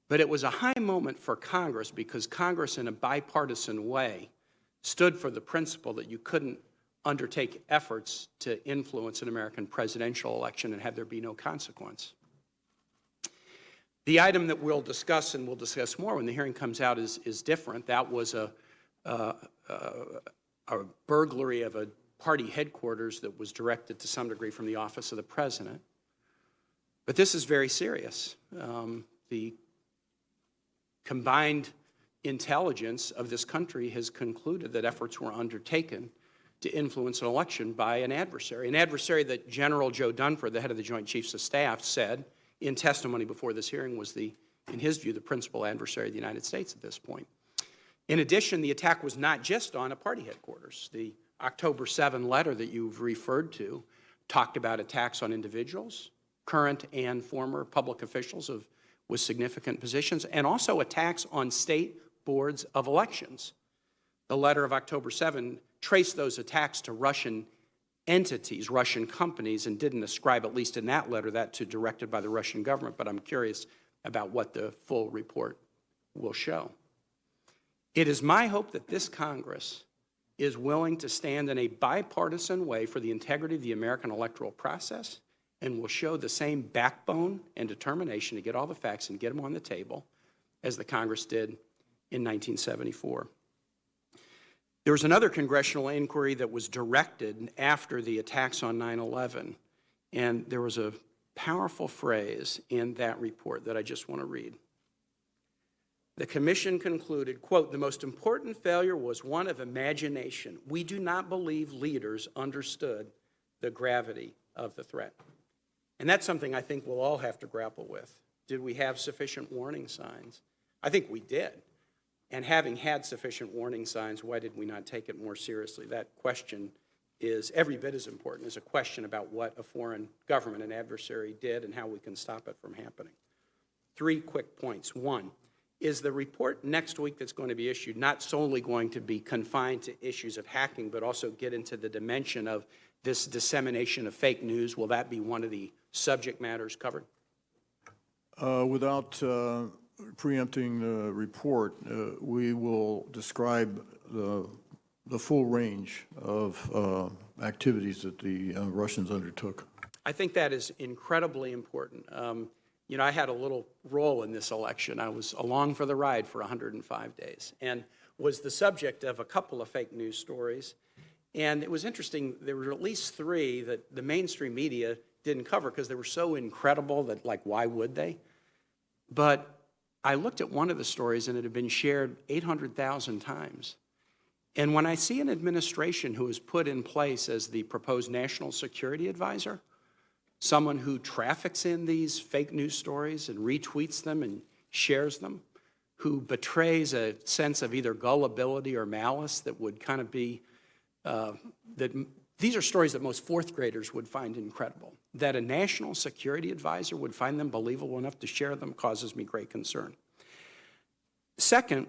But it was a high moment for Congress because Congress, in a bipartisan way, stood for the principle that you couldn't undertake efforts to influence an American presidential election and have there be no consequence. The item that we'll discuss, and we'll discuss more when the hearing comes out, is different. That was a burglary of a party headquarters that was directed to some degree from the office of the president. But this is very serious. The combined intelligence of this country has concluded that efforts were undertaken to influence an election by an adversary that General Joe Dunford, the head of the Joint Chiefs of Staff, said in testimony before this hearing was, in his view, the principal adversary of the United States at this point. In addition, the attack was not just on a party headquarters. The October 7 letter that you've referred to talked about attacks on individuals, current and former public officials with significant positions, and also attacks on state boards of elections. The letter of October 7 traced those attacks to Russian entities, Russian companies, and didn't ascribe, at least in that letter, that to directed by the Russian government, but I'm curious about what the full report will show. It is my hope that this Congress is willing to stand in a bipartisan way for the integrity of the American electoral process and will show the same backbone and determination to get all the facts and get them on the table as the Congress did in 1974. There was another congressional inquiry that was directed after the attacks on 9/11, and there was a powerful phrase in that report that I just want to read. The commission concluded, quote, "The most important failure was one of imagination. We do not believe leaders understood the gravity of the threat." And that's something I think we'll all have to grapple with. Did we have sufficient warning signs? I think we did. And having had sufficient warning signs, why did we not take it more seriously? That question is every bit as important as a question about what a foreign government, an adversary, did and how we can stop it from happening. 3 quick points. 1, is the report next week that's going to be issued not solely going to be confined to issues of hacking, but also get into the dimension of this dissemination of fake news? Will that be one of the subject matters covered? Without preempting the report, we will describe the full range of activities that the Russians undertook. I think that is incredibly important. You know, I had a little role in this election. I was along for the ride for 105 days and was the subject of a couple of fake news stories. And it was interesting, there were at least 3 that the mainstream media didn't cover because they were so incredible that, like, why would they? But I looked at one of the stories and it had been shared 800,000 times. And when I see an administration who is put in place as the proposed national security advisor, someone who traffics in these fake news stories and retweets them and shares them, who betrays a sense of either gullibility or malice that would kind of be, these are stories that most 4th graders would find incredible. That a national security advisor would find them believable enough to share them causes me great concern. Second,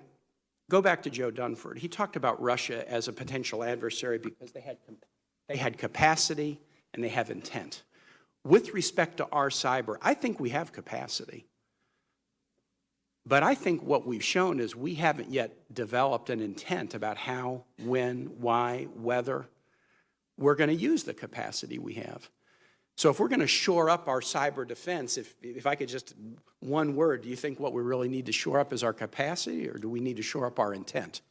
go back to Joe Dunford. He talked about Russia as a potential adversary because they had capacity and they have intent. With respect to our cyber, I think we have capacity. But I think what we've shown is we haven't yet developed an intent about how, when, why, whether we're going to use the capacity we have. So if we're going to shore up our cyber defense, if I could just, one word, do you think what we really need to shore up is our capacity, or do we need to shore up our intent?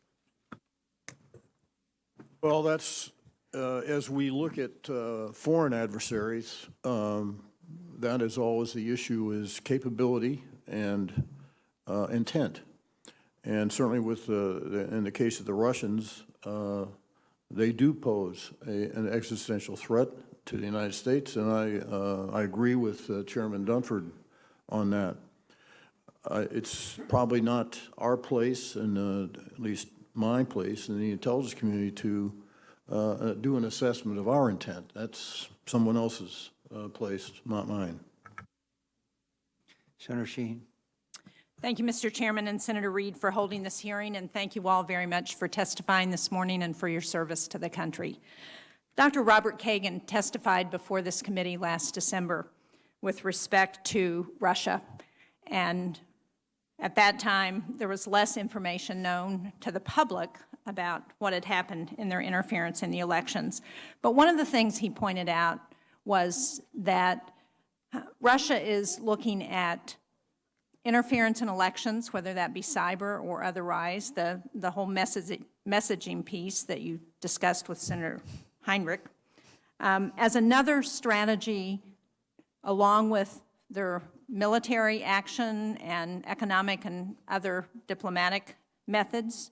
Well, that's, as we look at foreign adversaries, that is always the issue, is capability and intent. And certainly with in the case of the Russians, they do pose an existential threat to the United States, and I agree with Chairman Dunford on that. It's probably not our place, and at least my place in the intelligence community, to do an assessment of our intent. That's someone else's place, not mine. Senator Sheen. Thank you, Mr. Chairman, and Senator Reid for holding this hearing, and thank you all very much for testifying this morning and for your service to the country. Dr. Robert Kagan testified before this committee last December with respect to Russia, and at that time, there was less information known to the public about what had happened in their interference in the elections. But one of the things he pointed out was that Russia is looking at interference in elections, whether that be cyber or otherwise, the whole messaging piece that you discussed with Senator Heinrich, as another strategy, along with their military action and economic and other diplomatic methods,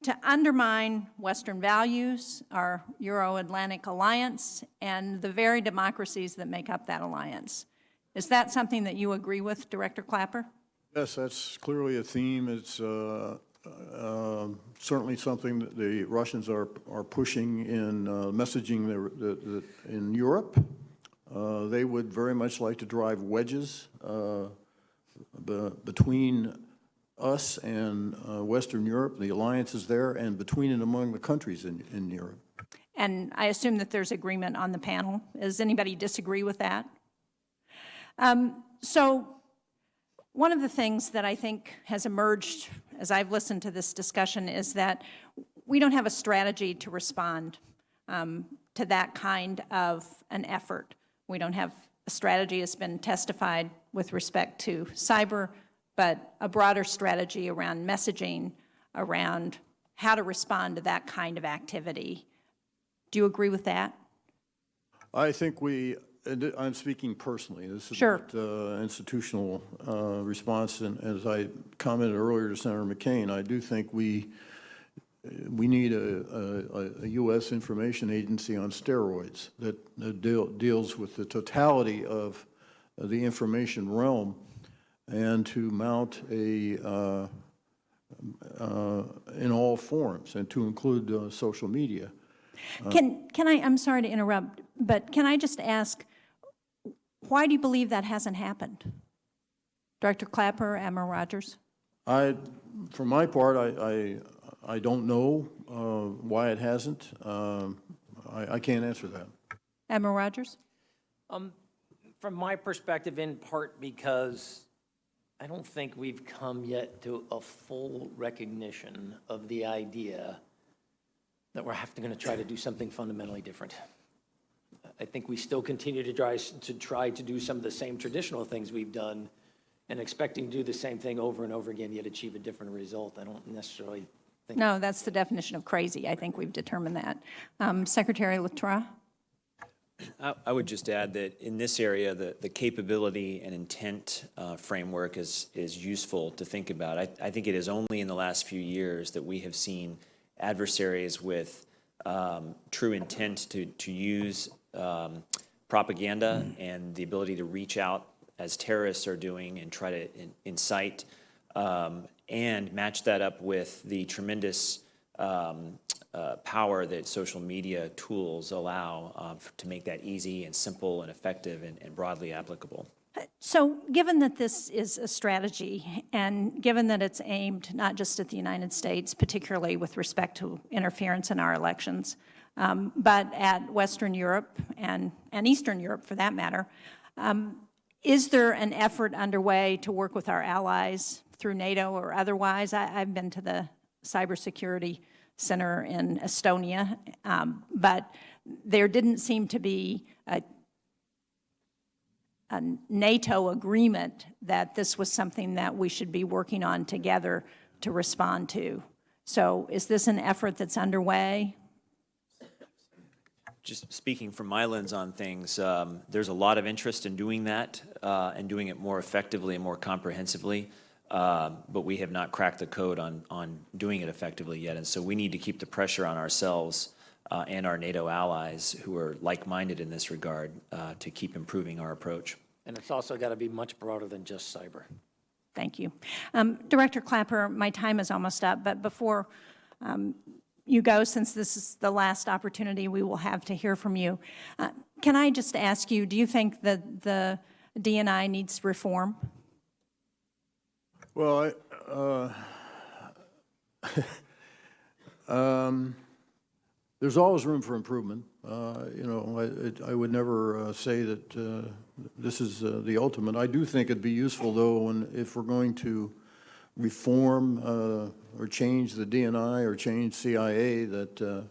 to undermine Western values, our Euro-Atlantic alliance, and the very democracies that make up that alliance. Is that something that you agree with, Director Clapper? Yes, that's clearly a theme. It's certainly something that the Russians are pushing in messaging in Europe. They would very much like to drive wedges between us and Western Europe, the alliances there, and between and among the countries in Europe. And I assume that there's agreement on the panel. Does anybody disagree with that? So one of the things that I think has emerged as I've listened to this discussion is that we don't have a strategy to respond to that kind of an effort. We don't have a strategy that's been testified with respect to cyber, but a broader strategy around messaging, around how to respond to that kind of activity. Do you agree with that? I think I'm speaking personally. This is Sure. not institutional response. And as I commented earlier to Senator McCain, I do think we need a U.S. information agency on steroids that deals with the totality of the information realm, and to mount in all forms, and to include social media. I'm sorry to interrupt, but can I just ask, why do you believe that hasn't happened? Director Clapper, Admiral Rogers? For my part, I don't know why it hasn't. I can't answer that. Admiral Rogers? From my perspective, in part because I don't think we've come yet to a full recognition of the idea that we're going to try to do something fundamentally different. I think we still continue to try to do some of the same traditional things we've done, and expecting to do the same thing over and over again, yet achieve a different result. I don't necessarily think. No, that's the definition of crazy. I think we've determined that. Secretary Lettre? I would just add that in this area, the capability and intent framework is useful to think about. I think it is only in the last few years that we have seen adversaries with true intent to use propaganda and the ability to reach out as terrorists are doing and try to incite and match that up with the tremendous power that social media tools allow to make that easy and simple and effective and broadly applicable. So given that this is a strategy, and given that it's aimed not just at the United States, particularly with respect to interference in our elections, but at Western Europe and Eastern Europe for that matter, is there an effort underway to work with our allies through NATO or otherwise? I've been to the Cybersecurity Center in Estonia, but there didn't seem to be a NATO agreement that this was something that we should be working on together to respond to. So is this an effort that's underway? Just speaking from my lens on things, there's a lot of interest in doing that and doing it more effectively and more comprehensively. but we have not cracked the code on doing it effectively yet. And so we need to keep the pressure on ourselves and our NATO allies who are like-minded in this regard to keep improving our approach. And it's also got to be much broader than just cyber. Thank you. Director Clapper, my time is almost up, but before you go, since this is the last opportunity we will have to hear from you, can I just ask you, do you think that the DNI needs reform? Well, there's always room for improvement. You know, I would never say that this is the ultimate. I do think it'd be useful, though, if we're going to reform or change the DNI or change CIA, that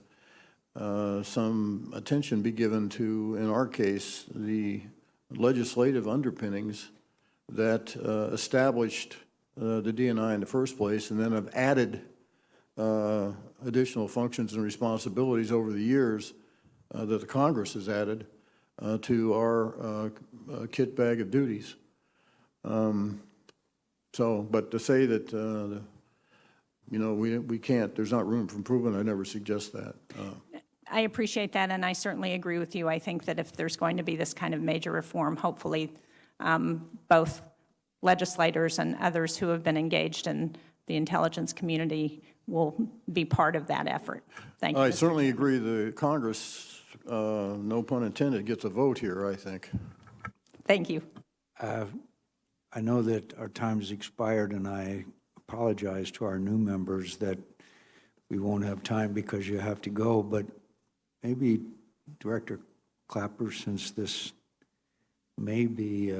some attention be given to, in our case, the legislative underpinnings that established the DNI in the first place, and then have added additional functions and responsibilities over the years that the Congress has added to our kit bag of duties. But to say that, you know, we can't, there's not room for improvement, I never suggest that. I appreciate that, and I certainly agree with you. I think that if there's going to be this kind of major reform, hopefully both legislators and others who have been engaged in the intelligence community will be part of that effort. Thank you. I certainly agree the Congress, no pun intended, gets a vote here, I think. Thank you. I know that our time's expired, and I apologize to our new members that we won't have time because you have to go, but maybe Director Clapper, since this may be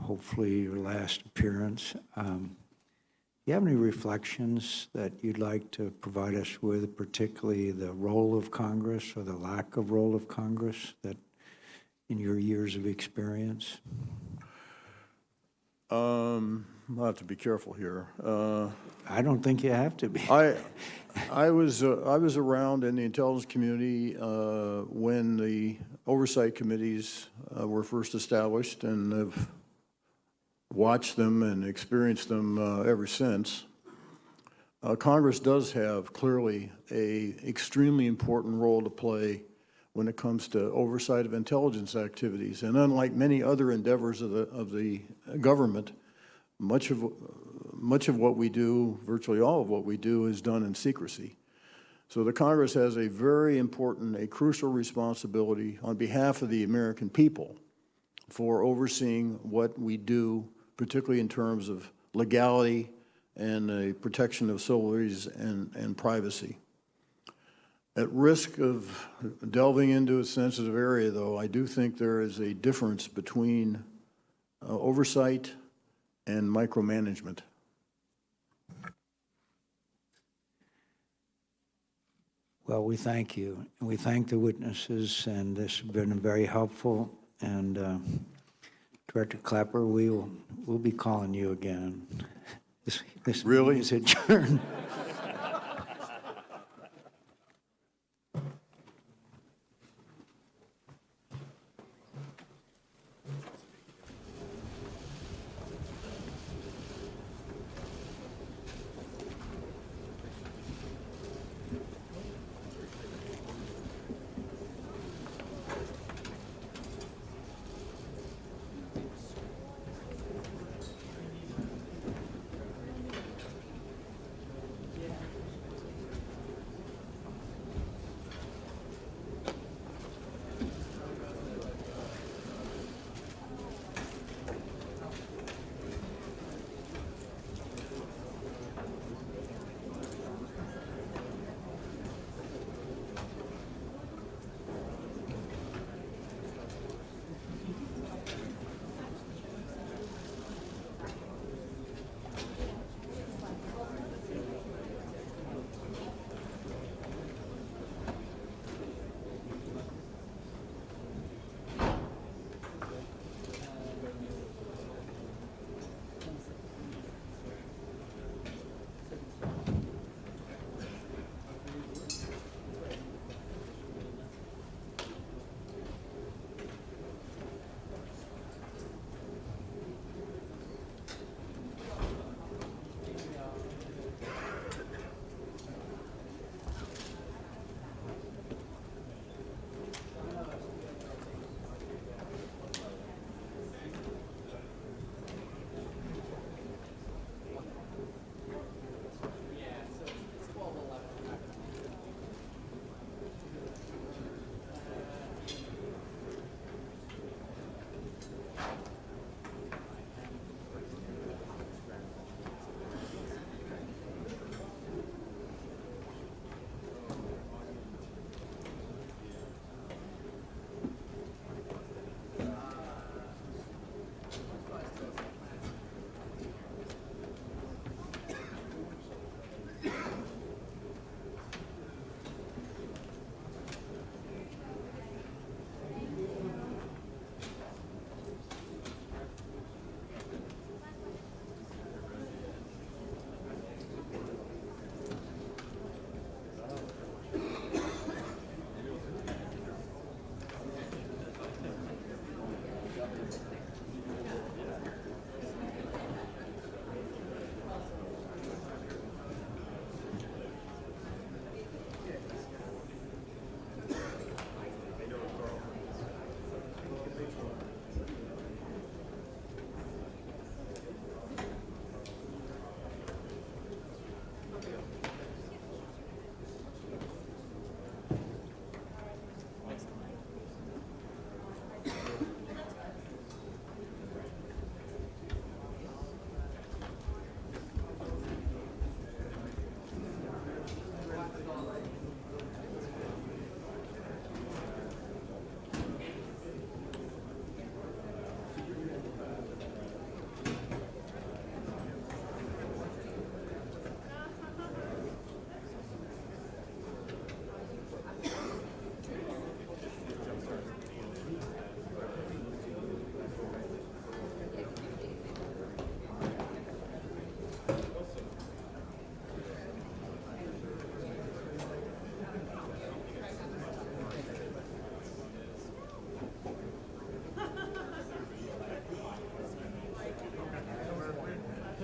hopefully your last appearance, do you have any reflections that you'd like to provide us with, particularly the role of Congress or the lack of role of Congress that in your years of experience? I'll have to be careful here. I don't think you have to be. I was around in the intelligence community when the oversight committees were first established, and have watched them and experienced them ever since. Congress does have clearly an extremely important role to play when it comes to oversight of intelligence activities. And unlike many other endeavors of the government, much of what we do, virtually all of what we do, is done in secrecy. So the Congress has a very important, a crucial responsibility on behalf of the American people for overseeing what we do, particularly in terms of legality and the protection of civil liberties and privacy. At risk of delving into a sensitive area, though, I do think there is a difference between oversight and micromanagement. Well, we thank you, and we thank the witnesses, and this has been very helpful. And Director Clapper, we'll be calling you again. This really is adjourned.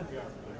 Yeah.